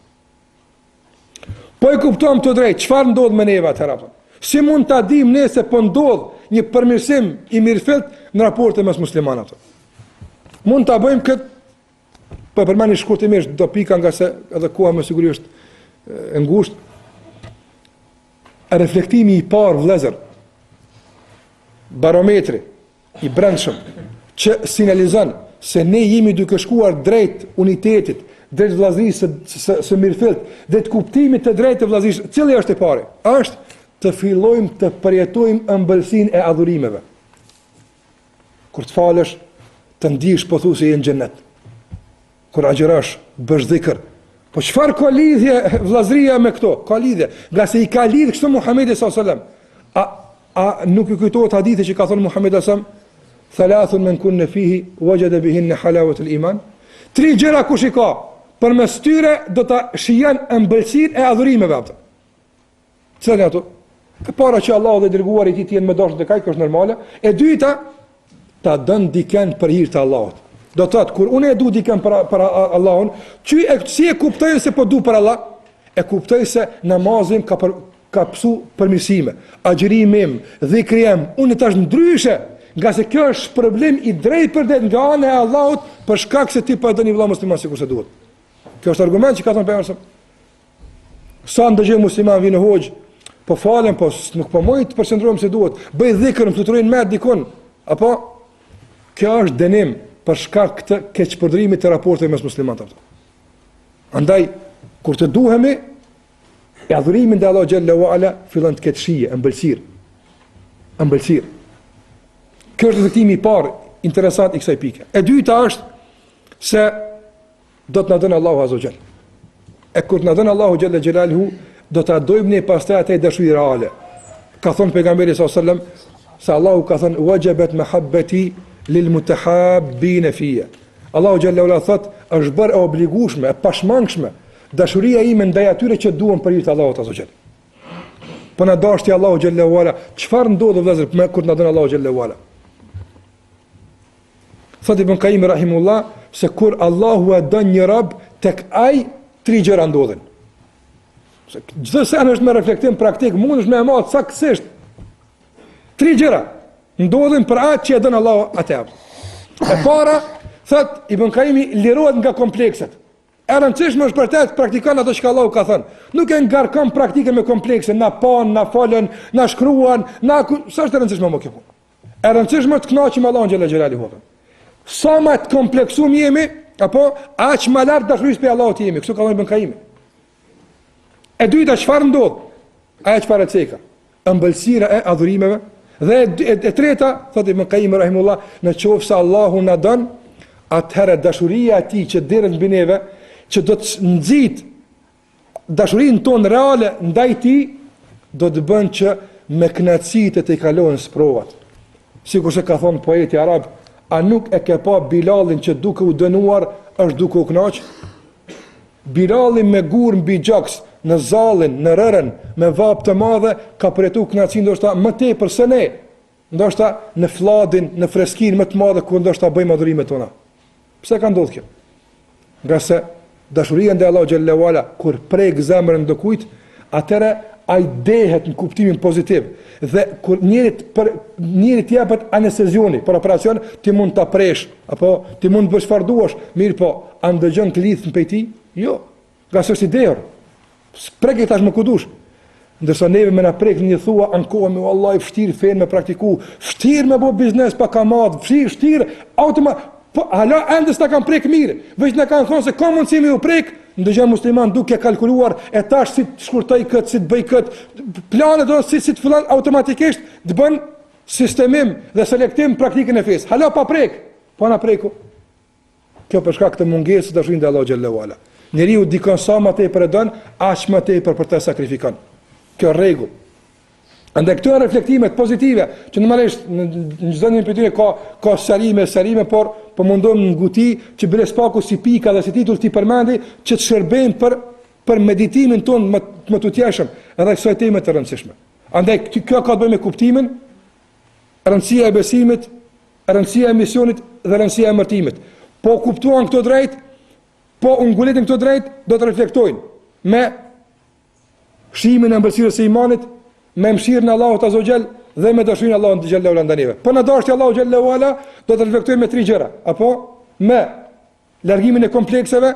Speaker 2: Po e kuptojmë të drejt, çfarë ndodh me neve atëherë? Si mund ta dim ne se po ndodh një përmirësim i mirëfillt në raportet mes muslimanëve? Mund ta bëjmë këtë, po e përmeni shkurtimisht do pika nga se edhe koha me siguri është e ngushtë. Reflektimi i parë vëllezër, barometri i brendshëm që sinjalizon se ne jemi duke shkuar drejt unitetit, drejt vllazërisë së mirëfillt, drejt kuptimit të drejtë të vllazërisë, cili është i pari? Është të fillojmë të përjetojmë ëmbëlsinë e adhurimeve. Kur të falësh, të ndihesh pothuajse je në xhenet. Kur agjërosh, bësh dhikr. Po çfarë ka lidhje vllazëria me këto? Ka lidhje, nga se i ka lidh kështu Muhamedi sallallahu alaihi wasallam. A nuk ju kujtohet hadithi që ka thënë Muhamedi sallallahu alaihi wasallam, thalathun man kunna fihi wajada bihinna halawat al-iman. 3 gjëra kush i ka, përmes tyre do ta shijon ëmbëlsinë e adhurimeve ato. Çfarë ato? E para që Allahu dhe dërguari i tij të jenë më dashur të kaj, kjo është normale. E dyta, ta dën dikën për hir të Allahut. Do të thotë, kur unë e du dikën për Allahun, si e kuptoj se po du për Allah? E kuptoj se namazin ka pësu përmirësime, agjërimim, dhikriem, unë tash ndryshe, nga se kjo është problem i drejt për det nga ana e Allahut, për shkak se ti po e dëni vëlla musliman sikur se duhet. Kjo është argument që ka thënë pejgamberi. Sa ndëgjoj musliman vinë hoxh, po falen, po nuk po mojt të përqendrohem si duhet, bëj dhikr, më fluturojnë me dikun, apo kjo është dënim për shkak të keqpërdrimit të raporteve mes muslimanëve. Andaj, kur të duhemi, e adhurimin dhe Allah Gjelle wa Ala fillon të ketë shije, ëmbëlsirë. Kjo është reflektimi i parë interesant i kësaj pike. E dyta është se do të na dënë Allahu Azza wa Jall. E kur të na dënë Allahu Gjelle Gjelaluhu, do të adojmë ne pastaj atë dashuri reale. Ka thënë pejgamberi sallallahu alajhi wasallam se Allahu ka thënë wajabat mahabbati lil mutahabbin fiya. Allahu Gjelle wa Ala thot është bërë e obligueshme, e pashmangshme dashuria ime ndaj atyre që duan për hir të Allahut Azza wa Jall. Po na dashti Allahu Gjelle wa Ala, çfarë ndodh vëllezër kur na dën Allahu Gjelle wa Ala? Thot Ibn Qayyim rahimullah se kur Allahu e dën një rob, tek ai 3 gjëra ndodhin. Çdo se është me reflektim praktik, mundesh me e marr saktësisht. 3 gjëra ndodhin për atë që e dën Allahu atë. E para, thot Ibn Qayyim, lirohet nga komplekset. E rëndësishme është për të praktikon ato që Allahu ka thënë. Nuk e ngarkon praktikën me komplekse, na pan, na falën, na shkruan, sa është e rëndësishme më kjo punë. E rëndësishme të kënaqim Allahun xhalla xhelaluhu. Sa më të kompleksum jemi, apo aq më lart dashurisë për Allahut jemi, kështu ka thënë Ibn Qayyim. E dyta, çfarë ndodh? Ajo çfarë ceka? Ëmbëlsira e adhurimeve. Dhe e treta, thotë Ibn Qayyim rahimullah, në qoftë se Allahu na don, atëherë dashuria e tij që derën mbi neve, që do të nxit dashurinë tonë reale ndaj tij, do të bën që me kënaqësitë të kalojnë sprovat. Sikur se ka thonë poeti arab, a nuk e ke pa Bilalin që duke u dënuar është duke u kënaq? Bilalin me gur mbi gjaks, në zallin, në rërën, me vap të madhe, ka përjetu kënaqësi ndoshta më tepër se ne, ndoshta në fladin, në freskinë më të madhe ku ndoshta bëjmë adhurimet tona. Pse ka ndodhur kjo? Nga se dashuria ndaj Allahu xhalla wala kur prek zemrën do kujt, atëre ai dehet në kuptimin pozitiv. Dhe kur njëri të japet anestezioni për operacion, ti mund ta presh, apo ti mund të bësh çfarë duash, mirë po, a ndëgjon të lidh në pejti? Jo. Nga se është i derë. Prek e tash më kudush. Ndërsa neve me na prek një thua, ankohemi, wallahi vështirë fen me praktiku, vështirë me bo biznes pa kamat, vështirë automat. Po, hala ende s'ta kanë prek mirë, veç në kanë thonë se ka mundësi me u prek, ndëgjën musliman duke kalkuluar, e tash si të shkurtoj këtë, si të bëj këtë, planet do si të fillon automatikisht të bën sistemim dhe selektim praktikën e fesë. Hala pa prek, po na preku. Kjo për shkak të mungesës dashurisë ndaj Allahut xhallahu ala. Njeriu dikon sa më tepër e don, aq më tepër për të sakrifikon. Kjo rregull. Andaj këto reflektimet pozitive, që normalisht në çdo një pyetje ka serime, por po mundohem në nguti që bile spaku si pika dhe si titull ti përmendi që të shërbejnë për meditimin ton më të tjeshëm edhe kësaj teme të rëndësishme. Andaj kjo ka të bëjë me kuptimin, rëndësia e besimit, rëndësia e misionit dhe rëndësia e emërtimit. Po kuptuan këto drejt, po ngulitën këto drejt, do të reflektojnë me shimin e ëmbëlsirës së imanit, me mëshirën e Allahut Azza wa Jall dhe me dashurinë e Allahut xhallahu ala ndanive. Po na dashuri Allahu xhallahu ala do të reflektojmë me 3 gjëra, apo me largimin e komplekseve,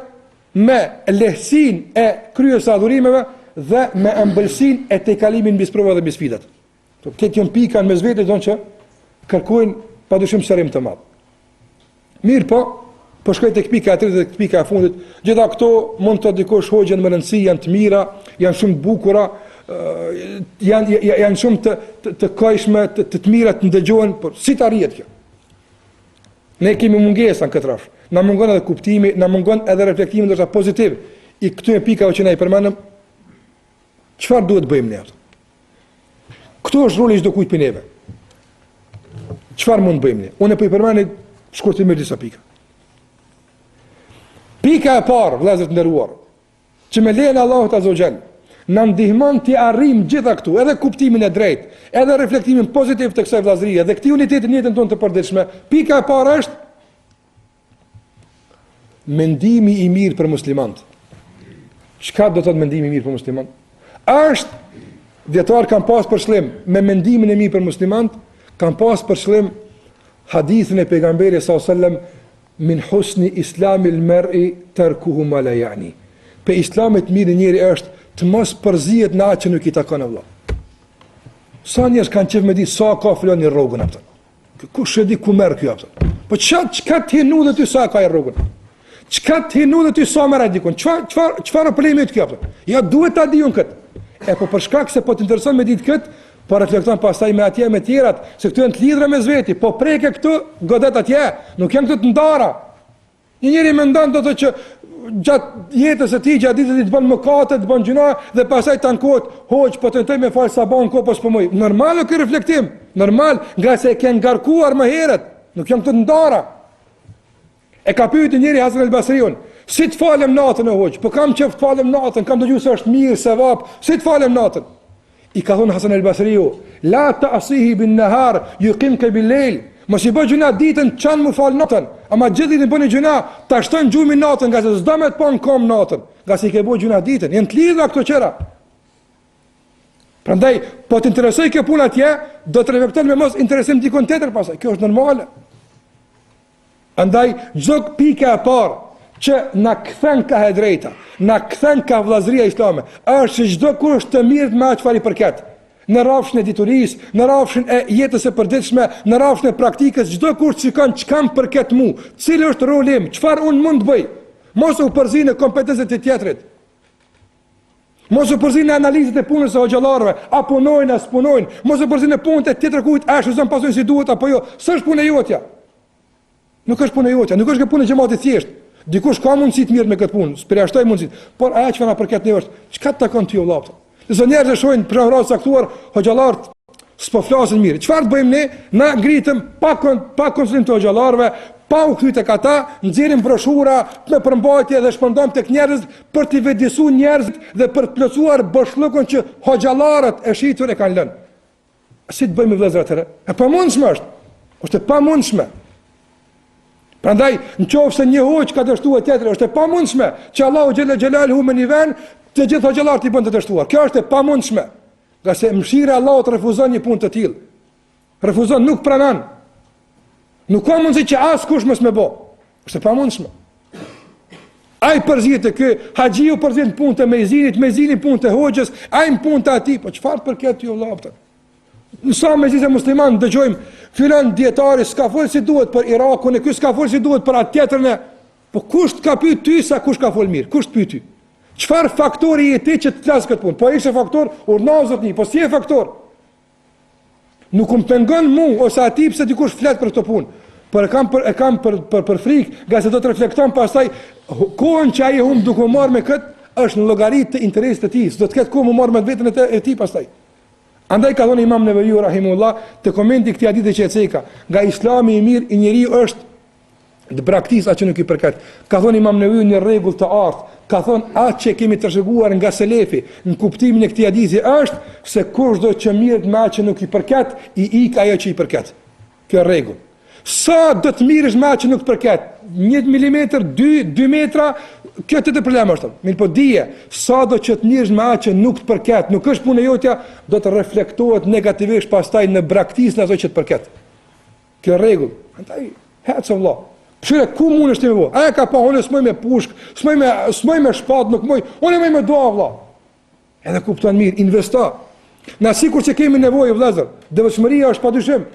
Speaker 2: me lehtësinë e kryes së adhurimeve dhe me ëmbëlsinë e tejkalimin mbi provat dhe mbi sfidat. Këtë janë pika mes vetë donë që kërkojnë padyshim shërim të madh. Mirë po shkoj tek pika e tretë dhe tek pika e fundit. Gjitha këto mund të dikosh hoxhen me rëndësi, janë të mira, janë shumë të bukura, janë shumë të kajshme, të mira të ndëgjohen, por si të arrihet kjo? Ne kemi mungesa në këtë rrafsh. Na mungon edhe kuptimi, na mungon edhe reflektimi ndoshta pozitiv i këtyre pikave që ne i përmendëm. Çfarë duhet bëjmë ne? Këtu është roli i çdo kujt prej neve. Çfarë mund bëjmë ne? Unë po i përmend shkurtimisht disa pika. Pika e parë, vëllezër të nderuar, që me lejen e Allahut Azza wa Jall na ndihmon të arrijmë gjitha këtu, edhe kuptimin e drejtë, edhe reflektimin pozitiv të kësaj vëllazërie dhe këtij uniteti në jetën tonë të përditshme. Pika e parë është mendimi i mirë për muslimanët. Çka do të thotë mendimi i mirë për muslimanët? Është dietar kanë pas për qëllim me mendimin e mirë për muslimanët, kanë pas për qëllim hadithin e pejgamberit sallallahu alajhi wasallam min husni islamil mar'i tarkuhu ma la ya'ni. Pe islamit mirë njëri është të mos përzihet në atë që nuk i takon Allah. Sa njerëz kanë qef me di sa ka filoni rrogën atë. Kush e di ku merr ky atë? Po çka ti nu dhe ty sa ka i rrogën? Çka ti nu dhe ty sa merr dikun? Çfarë problemi të kjo? Ja duhet ta diun kët. E po për shkak se po të intereson me ditë kët, po reflekton pastaj me atje me tjerat, se këtu janë të lidhura mes veti, po preke këtu, godet atje, nuk janë këtu të ndara. Një njeri mendon do të që gjatë jetës së tij, gjatë ditës të bën mëkate, të bën gjuna dhe pastaj tankohet, hoç po tentoj me fal sabon ko po s'pomoj. Normal ky reflektim, normal, nga se e kanë ngarkuar më herët, nuk janë këtu të ndara. E ka pyetur njëri Hasan al-Basriun, si të falem natën e hoç? Po kam qef të falem natën, kam dëgjuar se është mirë, sevap, si të falem natën? I ka thonë Hasan al-Basriu, la ta'sihi bin nahar yuqimka bil layl. Mos i bëj gjuna ditën çan më fal natën, ama gjithë ditën bëni gjuna, ta shton gjumin natën, nga se s'do me të pon kom natën, nga se i ke bëj gjuna ditën. Janë të lidhura këto gjëra. Prandaj, po të interesoj kjo punë atje, do të reflekton me mos interesim dikon tjetër pasaj. Kjo është normale. Andaj, çdo pikë e parë që na kthen ka e drejta, na kthen ka vllazëria islame, është që çdo kush të mirë me çfarë i përket. Në rrafshin e diturisë, në rrafshin e jetës së përditshme, në rrafshin e praktikës, çdo kush shikon çka më përket mua, cili është roli im, çfarë unë mund të bëj. Mos u përzi në kompetencat e tjetrit. Mos u përzi në analizat e punës së hoxhallarëve, a punojnë as punojnë. Mos u përzi në punët e tjetër kujt, a shuzon pasojë si duhet apo jo. S'është punë jotja. Nuk është punë jotja, nuk është punë e xhamatit thjesht. Dikush ka mundësi të mirë me këtë punë, përjashtoj mundësitë, por ajo që na përket ne është, çka të takon ti u vllapta? Nëse njerëzit shohin për rrugë saktuar, hoxhallarët s'po flasin mirë. Çfarë të bëjmë ne? Na ngritëm pa konsultim të hoxhallarëve, pa u kthyer tek ata, nxjerrim broshura me përmbajtje dhe shpërndajmë tek njerëzit për t'i vëdësuar njerëzit dhe për të plotësuar boshllëkun që hoxhallarët e shitur e kanë lënë. Si të bëjmë vëllezër atëre? E pamundshme është. Është e pamundshme. Prandaj, nëse një hoç ka dështuar tjetër, është e pamundshme që Allahu xhella xhelaluhu me niven të gjithë hoxhallarët i bën të dështuar. Kjo është e pamundshme. Nga se mëshira e Allahut refuzon një punë të tillë. Refuzon, nuk pranon. Nuk ka mundësi që askush mos më bë. Është e pamundshme. Ai përzihet të ky, haxhiu përzihet punë të mezini punë të hoxhës, ai punë të atij, po çfarë përket ju vllapta? Nësa me zizë musliman dëgjojmë filan dietari s'ka folë si duhet për Irakun e ky s'ka folë si duhet për atë tjetrën e, po kush të ka pyet ty sa kush ka folë mirë? Kush të pyet ty? Çfarë faktori je ti që të flas këtë punë? Po ishte faktor urnazot një, po si e faktor? Nuk më pengon mua ose atij pse dikush flet për këtë punë. Por e kam për frikë, nga se do të reflekton pastaj kohën që ai humb duke marrë me kët është në llogaritë të interesit të tij, do të ketë kohë më marrë me vetën e tij pastaj. Andaj ka thonë Imam Nevevi rahimullah te komenti këtij hadithe që e ceka, nga Islami i mirë i njeriu është të braktisë atë që nuk i përket. Ka thonë Imam Nevevi një rregull të artë, ka thonë atë që kemi trashëguar nga selefi në kuptimin e këtij hadithi është se kushdo që mirët me atë që nuk i përket, i ik ajo që i përket. Kjo rregull. Sa do të mirësh me atë që nuk të përket? 1 milimetër, 2 metra, kjo të problem është. Mirë po dije, sa do që të mirësh me atë që nuk të përket, nuk është punë jotja, do të reflektohet negativisht pastaj në braktisën e asaj që të përket. Kjo rregull. Andaj, hecë vëlla. Pëshire, ku mund është të me bo? A ka pa, unë s'moj me pushk, s'moj me shpat, nuk moj, unë me doa vëlla. Edhe kupton mirë, investa. Na sikur që kemi nevojë vëllezër, devotshmëria është padyshim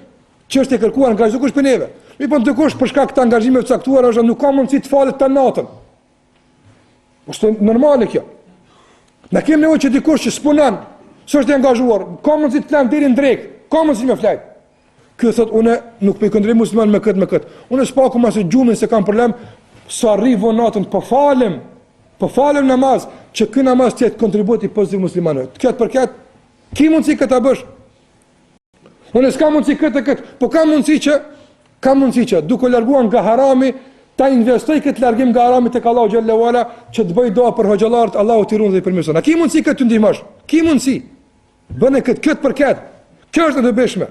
Speaker 2: çështje e kërkuar nga çdo kush për neve. Mi po ndërkohë për shkak të angazhimeve të caktuara është nuk ka mundësi të falet ta natën. Është normale kjo. Na kemi nevojë që dikush që spunon, s'është i angazhuar, ka mundësi të plan deri në drek, ka mundësi me flajt. Ky thot unë nuk po i kundrejt musliman me këtë. Unë s'paku më se gjumin se kam problem, sa arrivo natën po falem namaz, që ky namaz të jetë kontributi pozitiv muslimanëve. Këtë përket ki mundësi këtë ta bësh. Unë s'ka mundësi këtë, po ka mundësi që duke larguar nga harami, ta investoj këtë largim nga harami tek Allahu xhallahu ala, që të bëj dua për hoxhallarët, Allahu t'i ruaj dhe i përmirëson. A ki mundësi këtë të ndihmosh? Ki mundësi. Bëne këtë për këtë. Kjo është e dobishme.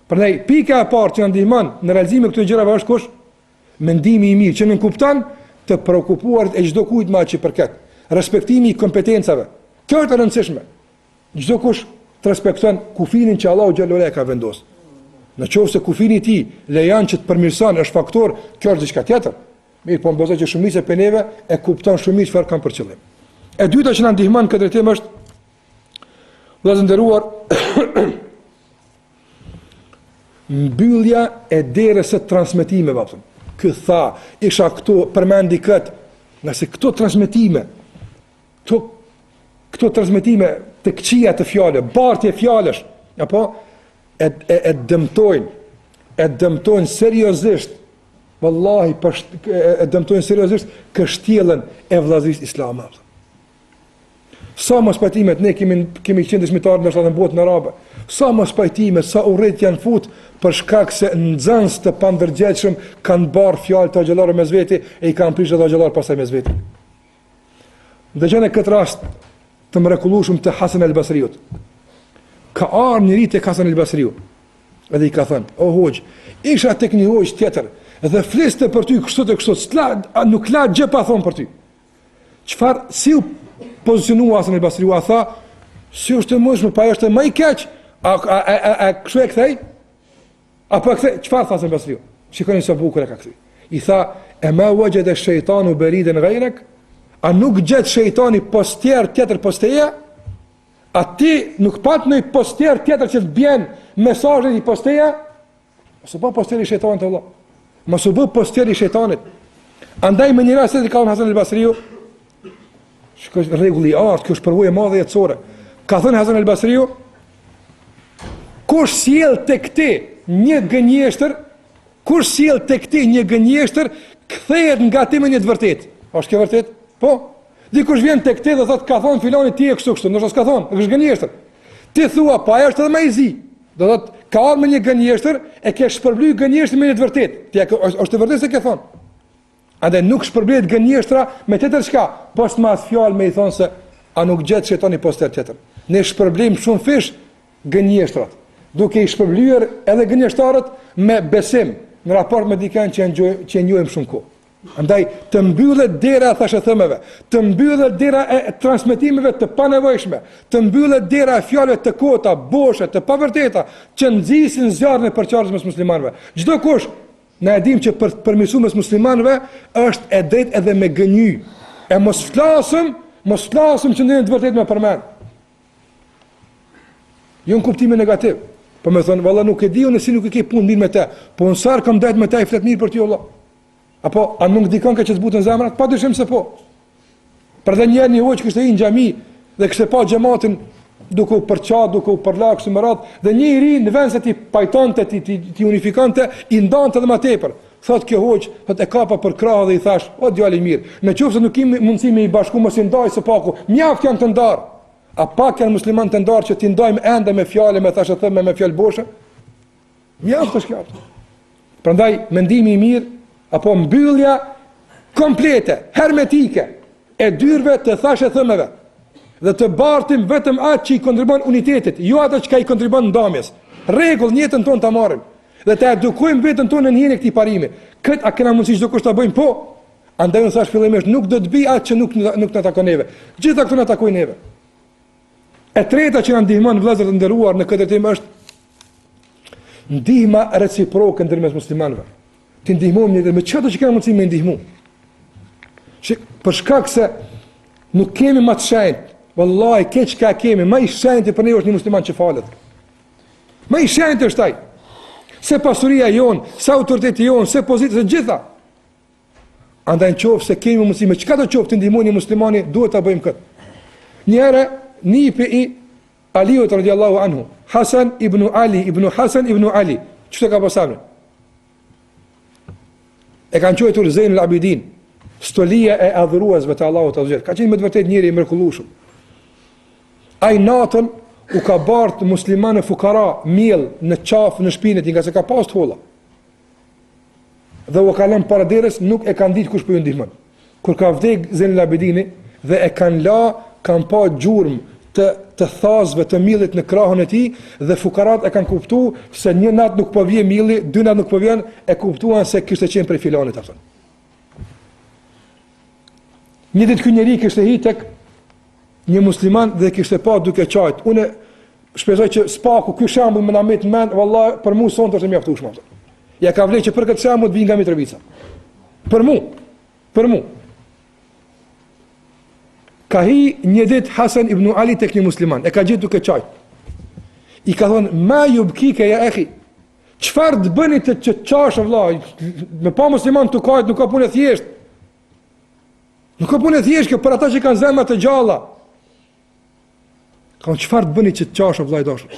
Speaker 2: Prandaj pika e parë që na ndihmon në realizimin e këtyre gjërave është kush? Mendimi i mirë, që nuk kupton të preokupuarit e çdo kujt me atë që përket. Respektimi i kompetencave. Kjo është e rëndësishme. Çdo kush të respekton kufinin që Allahu xhallahu ala ka vendosur. Në qoftë se kufini i tij lejon që të përmirëson është faktor, kjo është diçka tjetër. Mirë, po mbozoj që shumica e neve e kupton shumë çfarë kanë për qëllim. E dyta që na ndihmon këtë temë është vëllezër nderuar mbyllja e derës së transmetimeve, apo. Ky tha, isha këtu përmendi kët, nga se këto transmetime, këto transmetime të këqija të fjale, bartje fjalesh, apo e dëmtojnë seriozisht, vallahi e dëmtojnë seriozisht kështjellën e vëllazërisë islame. Sa mos pajtimet ne kemi qenë dëshmitarë ndoshta në botën arabe. Sa mos pajtimet, sa urrit janë fut për shkak se nxënës të pandërgjegjshëm kanë barë fjalë të xhallarë mes veti e i kanë prishur të xhallarë pasaj mes veti. Dëgjoni këtë rast të mrekullueshëm të Hasan al-Basriut. Ka ardhur njëri tek Hasan al-Basriu. Edhe i ka thënë: "O hoxh, isha tek një hoxh tjetër dhe fliste për ty kështu, nuk la gjë pa thonë për ty." Çfarë si u pozicionua Hasan al-Basriu? A tha: "Si është e mundshme, pa është më i keq?" A kështu e kthej? Apo kthej? Çfarë tha Hasan al-Basriu? Shikoni sa bukur e ka kthej. I tha: "E ma wajada ash-shaytanu baridan ghayrak?" A nuk gjet shejtani postier tjetër posteja? A ti nuk pat në postier tjetër që të bjen mesazhet i posteja? Mos u bë postier i shejtanit Allah. Mos u bë postier i shejtanit. Andaj më një rast se ka Hasan al-Basriu, shkoj rregulli i art, kjo është përvojë e madhe jetësore. Ka thënë Hasan al-Basriu, kush sjell tek ti një gënjeshtër, kthehet nga ti me një të vërtetë. Është kjo vërtet? Po. Dikush vjen tek ti dhe thotë ka thon filani ti e kështu, ndoshta s'ka thon, është gënjeshtër. Ti thua, po ajo është edhe më i zi. Do thotë ka ardhur me një gënjeshtër e ke shpërblyj gënjeshtrin me një të vërtetë. Ti është e vërtetë se ke thon. A dhe nuk shpërblyet gënjeshtra me tjetër çka? Post mas fjalë me i thon se a nuk gjet shejtani poster tjetër. Ne shpërblejmë shumë fish gënjeshtrat, duke i shpërblyer edhe gënjeshtarët me besim në raport me dikën që njohim shumë kohë. Andaj të mbyllet dera thashë themeve, të mbyllet dera e transmetimeve të panevojshme, të mbyllet dera e fjalëve të kota, boshe, të pavërteta, që nxisin zjarrin e përçarjes mes muslimanëve. Çdo kush na e dim që për përmirësues mes muslimanëve është e drejtë edhe me gënjy. E mos flasim që ndjen të vërtetë me përmend. Jo në kuptimin negativ. Po më thon, valla nuk e di unë si nuk e ke punë mirë me të. Po unë sa kam drejt me të i flet mirë për ty Allah. Apo a nuk dikon ka që të zbutën zemrat? Pa dyshim se po. Për dhe njerë një hoqë kështë e i në gjami dhe kështë e pa gjematin duke u përqat, duke u përlak, kështë më ratë, dhe një i ri në vend se ti pajtonte, ti unifikante, i ndante dhe ma tepër. Thot kjo hoqë, thot e kapa për krahë dhe i thash, o djali mirë, në qofë se nuk kemi mundësi me i bashku, mos i ndaj së paku, mjaft janë të ndarë. A pak janë musliman të ndarë që ti ndajmë ende me fjale, me thashë thëmë, me fjallë boshe? Mjaft është kjo. Prandaj, mendimi i mirë, apo mbyllja komplete, hermetike, e dyrve të thashë thëmeve, dhe të bartim vetëm atë që i kontribon unitetit, jo atë që ka i kontribon ndamjes. Rregull, njëtën tonë të marrim. dhe ta edukojmë vetën tonë në hijen e këtij parimi. Kët a kena mundësi çdo kush ta bëjmë? Po. Andaj unë thash fillimisht nuk do të bëj atë që nuk na takon neve. Gjitha këto na takojnë neve. E treta që na ndihmon vëllezër të nderuar në këtë temë është ndihma reciproke ndërmes muslimanëve. Të ndihmojmë ne me çdo që kemi mundësi me ndihmu. Për shkak se nuk kemi më të shenjtë, wallahi keq ka kemi, më i shenjtë për ne është një musliman që falet. Më i shenjtë është ai. Se pasuria jon, se autoriteti jon, se pozita, se gjitha. Andaj nëse se kemi mundësi me çka do qoftë të ndihmojmë muslimani, duhet ta bëjmë këtë. Njëherë nipi i Aliut radhiyallahu anhu, Hasan ibn Ali, çfarë ka pasur? E kanë quajtur Zainul Abidin, stolia e adhuruesve të Allahut azza. Ka qenë me të vërtetë njëri i mrekullueshëm. Ai natën u ka bart muslimanë fukara miell në qafë në shpinën e tij, nga se ka pas holla. Dhe u ka lënë para derës, nuk e kanë ditë kush po ju ndihmon. Kur ka vdek Zainul Abidini dhe e kanë pa gjurmë të thazëve të millit në krahun e tij dhe fukarat e kanë kuptuar se një natë nuk po vjen milli, dy natë nuk po vjen, e kuptuan se kishte qenë prej filanit atë. Një ditë ky njeri kishte hyrë tek një musliman dhe kishte pa duke qajt. Unë shpresoj që spaku ky shembull më na met në mend, vallahi për mua sonte është mjaftueshëm atë. Ja ka vlerë që për këtë shembull të vi nga Mitrovica. Për mua. Ka hi një ditë Hasan ibn Ali tek një musliman, e ka gjetur duke qajt. I ka thonë, ma yubkika ya akhi. Çfarë të bëni të qash vëllai? Me pa musliman të kajt nuk ka punë thjesht. Nuk ka punë thjesht kjo për ata që kanë zemra të gjalla. Ka çfarë të bëni që të qash vëllai dashur?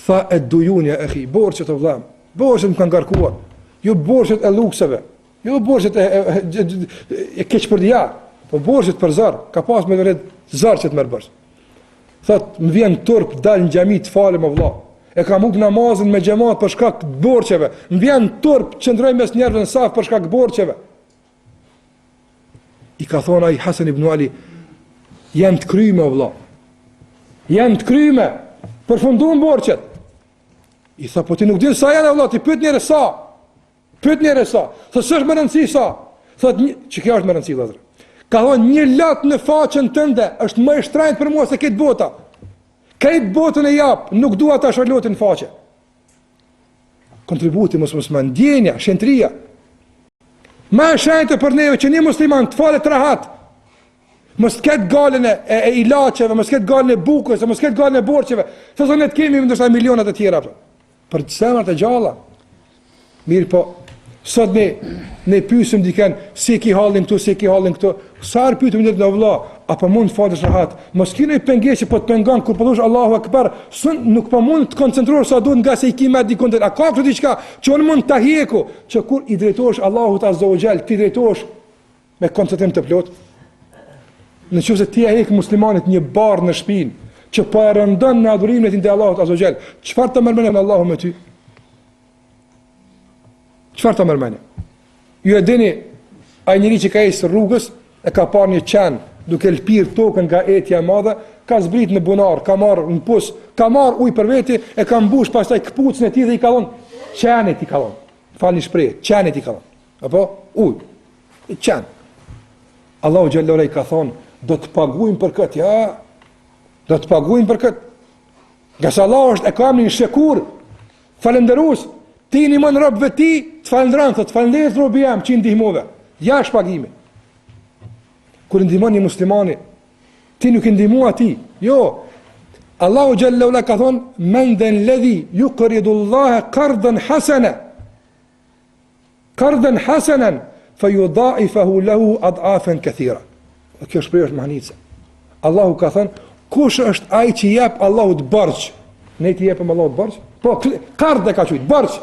Speaker 2: Tha e dujun ya akhi, borxhet o vëllai. Borxhet më kanë ngarkuar. Jo borxhet e lukseve. Jo borxhet e keqpërdia. Po borxhet për zar, ka pas me vërtet zar që të merr borx. Thot, më vjen turp dal në xhami të falem o vëlla. E kam humb namazin me xhamat për shkak të borxheve. Më vjen turp qëndroj mes njerëzve në saf për shkak të borxheve. I ka thonë ai Hasan ibn Ali, janë të kryme o vëlla. Janë të kryme, përfunduan borxhet. I tha, po ti nuk din sa janë o vëlla, ti pyet njerëz sa. Pyet njerëz sa. Thot, s'është më rëndësi sa. Thot, që kjo është më rëndësi vëllazër. Ka thonë një lat në faqen tënde është më e shtrenjtë për mua se këtë bota. Këtë botën e jap, nuk dua ta shërlotin në faqe. Kontributi musliman, ndjenja, shentria. Më e shenjtë për neve që një musliman të falet rahat. Mos ketë galën e ilaçeve, mos ketë galën e bukës, mos ketë galën e borxheve. Se zonë të kemi ndoshta milionat e tjera për zemrat e gjalla. Mirë po, sot ne pyesim dikën si ki hallin këtu, si ki hallin këtu. Sa herë pyetim në vëlla, apo mund të falesh rahat? Mos keni pengesë po të pengon kur po thosh Allahu Akbar, nuk po mund të koncentrohesh sa duhet nga se i kimë dikon. A ka këtu diçka që unë mund ta hjeku, që kur i drejtohesh Allahut Azza wa Jall, ti drejtohesh me koncentrim të plot. Nëse ti e hek muslimanit një barr në shpinë, që po e rëndon në adhurimin e tij te Allahut Azza wa Jall, çfarë të mërmend Allahu me ty? Çfarë të mërmend? Ju e dini, ai njeri që ka ecë rrugës e ka parë një qen duke lpir tokën nga etja e madhe, ka zbrit në bunar, ka marrë në pus, ka marrë ujë për veti, e ka mbush pastaj këpucën e tij dhe i ka dhënë qenit i ka dhënë. Falni shpreh, qenit i ka dhënë. Apo ujë. Qen. Allahu xhallahu ka thonë, do të paguajmë për këtë, ja. Do të paguajmë për këtë. Nga sa Allah është e ka një shekur, falënderues, ti një mën robëve ti, të falëndran, të falënderit robi jam që i ndihmove. Ja shpagimi. Kur ndihmon një muslimani, ti nuk i ndihmua ti. Jo. Allahu xhallahu ala ka thonë, men den ledhi yuqridu Allaha qardan hasana. Qardan hasanan fayudha'ifahu lahu ad'afan kathira. Kjo shprehje është mahnica. Allahu ka thënë, kush është ai që jep Allahut borxh? Ne ti jepëm Allahut borxh? Po, qard e ka thujt, borxh.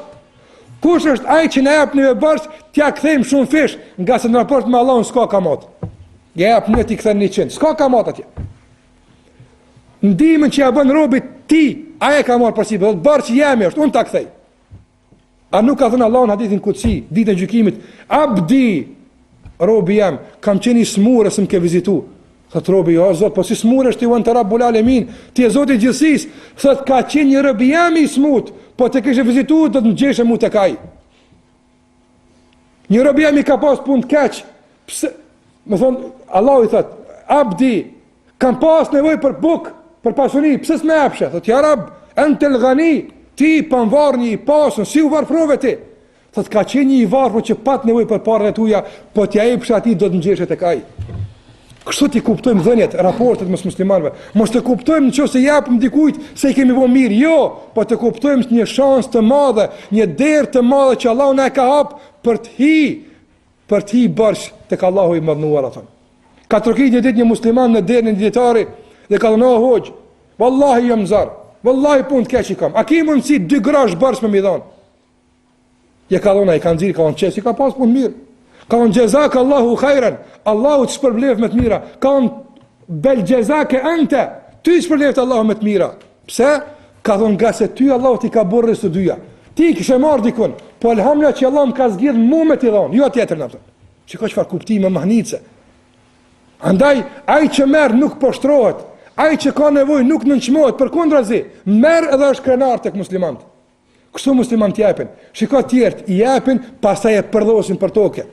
Speaker 2: Kush është ai që na jep ne borxh, t'ia kthejmë shumë fish, nga se në raport me Allahun s'ka kamat. Ja jap ne ti kthen 100, s'ka kamat atje. Ndihmën që ja bën robit ti, ai e ka marrë përsi, borxh jemi është, unë ta kthej. A nuk ka thënë Allahu në hadithin kutsi, ditën e gjykimit, abdi, robi jam, kam qenë i smurë se më ke vizitu. Thot robi, o Zot, po si smuresh ti u anta Rabbul Alamin, ti je Zoti i gjithësisë. Thot ka qenë një rob jam i smut, po të kishe vizituar do të ngjeshe mu tek ai. Një rob jam i ka pas punë të keq. Pse? Më thon, Allahu i thot, abdi, kam pas nevojë për bukë, për pasuni, pse s'më japshe? Thot, ja Rab, antel ghani, ti panvarni i pasën, si u varfrove ti? Thot, ka qenë një i varfër që pat nevojë për parën e tuja, po t'ja jepsh atij do të ngjeshe tek ai. Kështu ti kuptojmë dhënjet, raportet mes muslimanëve. Mos të kuptojmë nëse japim dikujt se i kemi vënë mirë, jo, po të kuptojmë një shans të madhe, një derë të madhe që Allahu na e ka hap për të hi bërsh tek Allahu i mëdhenuar atë. Ka trokit një ditë një musliman në derën e dietari dhe ka thënë: "O hoj, wallahi jam zar, wallahi punë të keq i kam. A ke mundsi 2 grosh bërsh me më dhon?" Ja ka dhënë ai ka nxirr, ka thonë çesi ka pas punë mirë. Ka unë gjezak Allahu khajran, Allahu të shpërblev me të mira. Ka unë bel gjezak e ente, ty shpërblev të Allahu me të mira. Pse? Ka thonë nga se ty Allahu ti ka borë rës të dyja. Ti këshe marrë dikun, po elhamla që Allah më ka zgjidhë mu me t'i dhonë, jo atjetër në pëtën. Që ka qëfar kuptime më hnice. Andaj, aj që merë nuk poshtrohet, aj që ka nevoj nuk nënçmohet, për kundrazi, merë edhe është krenar të muslimantë. Kështu muslimant jepin. Shiko tjertë, i jepin, pastaj e përdhosin për toke.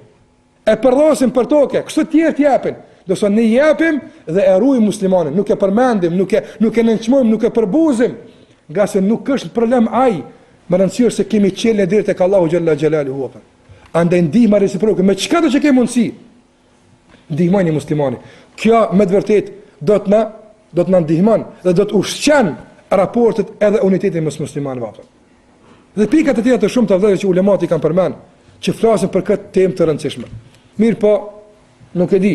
Speaker 2: E përdhosin për toke, kështu tjertë jepin. Do sa ne jepim dhe e ruajmë muslimanin, nuk e përmendim, nuk e nënçmojmë, nuk e përbuzim, nga se nuk është problem ai, më rëndësishme se kemi qenë drejt tek Allahu xhalla xhelaluhu. Andaj ndihma reciproke, me çka do që kemi mundësi, ndihmojeni muslimanin. Kjo me të vërtetë do të na ndihmon dhe do të ushqen raportet edhe unitetin mes muslimanëve. Dhe pikat e tjera të shumta vëllezër që ulemat i kanë përmend, që flasin për këtë temë të rëndësishme. Mirë po, nuk e di.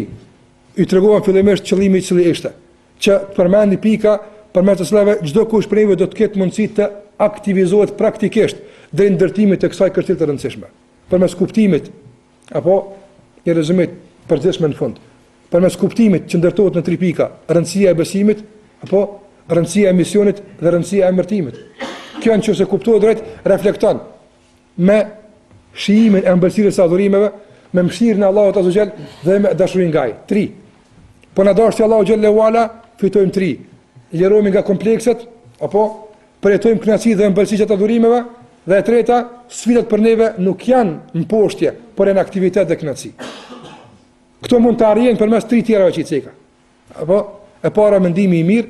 Speaker 2: I treguam fillimisht qëllimi i cili ishte, që përmendi pika përmes të cilave çdo kush prej nesh do të ketë mundësi të aktivizohet praktikisht drejt ndërtimit të kësaj kërcile të rëndësishme. Përmes kuptimit apo i rezumit përgjithshëm në fund. Përmes kuptimit që ndërtohet në 3 pika: rëndësia e besimit, apo rëndësia e misionit dhe rëndësia e emërtimit. Kjo nëse kuptohet drejt, reflekton me shijimin e ëmbëlsirës së adhurimeve, me mëshirën e Allahut azza xal dhe me dashurinë nga ai. 3. Po na dashur Allahu xhallahu ala, fitojmë 3. Lirohemi nga komplekset, apo përjetojmë kënaqësi dhe ëmbëlsi të adhurimeve, dhe e treta, sfidat për neve nuk janë në poshtje, por janë aktivitet dhe kënaqësi. Këto mund të arrihen përmes 3 tjerave që i ceka. Apo e para mendimi i mirë,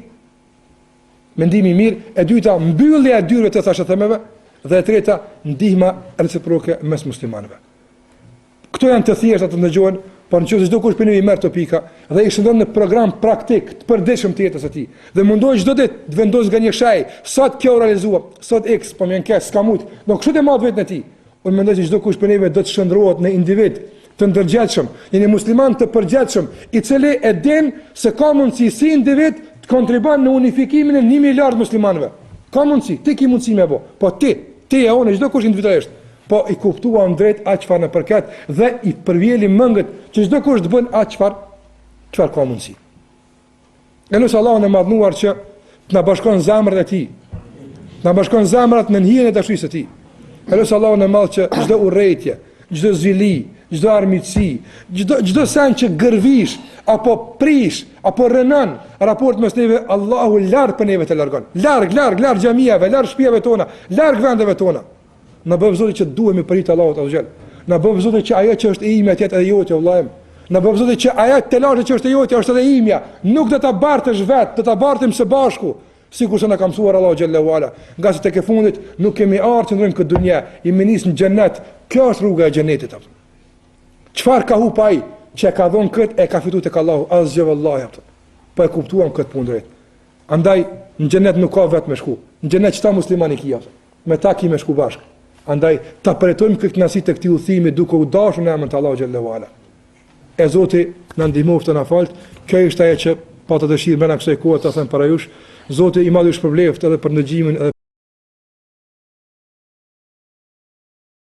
Speaker 2: e dyta mbyllja e dyrave të thashëthemeve, dhe e treta ndihma reciproke mes muslimanëve. Këto janë të thjeshta të ndëgjohen, por nëse çdo kush punon i merr topika dhe i shndon në program praktik të përditshëm të jetës së tij dhe mundohet çdo ditë të vendos nga një shaj, sot kjo realizua, sot X, po më nke skamut, do kështu të marr vetën e tij. Unë mendoj se çdo kush punon do të shndrohet në individ të ndërgjegjshëm, një musliman të përgjithshëm, i cili e din se ka mundësi si individ të kontribuon në unifikimin e 1 miliard muslimanëve. Ka mundësi, ti ke mundësi me bë, po ti e unë çdo kush individualisht. Po i kuptuam drejt atë çfarë në përket dhe i përvjeli mëngët që çdo kush të bën atë çfarë ka mundësi. Elos Allahu në madhnuar që të na bashkon zemrat e tij. Na bashkon zemrat në hijen e dashurisë së tij. Elos Allahu në madh që çdo urrëtie, çdo zili, çdo armiqësi, çdo sen që gërvish apo prish apo rënon raport mes neve, Allahu larg për neve të largon. Larg xhamiave, larg shtëpive tona, larg vendeve tona. Na bëv Zoti që duhemi për hir Allahut azh. Na bëv Zoti që ajo që është e ime atje edhe jote vëllai. Na bëv Zoti që ajo të lashë që është e jote është edhe imja. Nuk do ta bartësh vet, do ta bartim së bashku, sikur se na ka mësuar Allahu xhallahu ala. Nga se tek e fundit nuk kemi ardhur të ndrojmë këtë dunjë, jemi nis në xhennet. Kjo është rruga e xhennetit. Çfarë ka hup ai që ka dhënë këtë e ka fituar tek Allahu azh vallahi. Po e kuptuam këtë punë drejt. Andaj në xhennet nuk ka vetëm shku. Në xhennet çta muslimani kia. Me ta kime shku bashkë. Andaj ta përjetojmë këtë kënaqësi të këtij udhëtimi duke u dashur në emrin të Allahut xhallahu ala. E Zoti na ndihmoft të na falt. Kjo është ajo që pa të dëshirë më na kësaj kohe ta them para jush. Zoti i madh ju shpërbleft edhe për ndëgjimin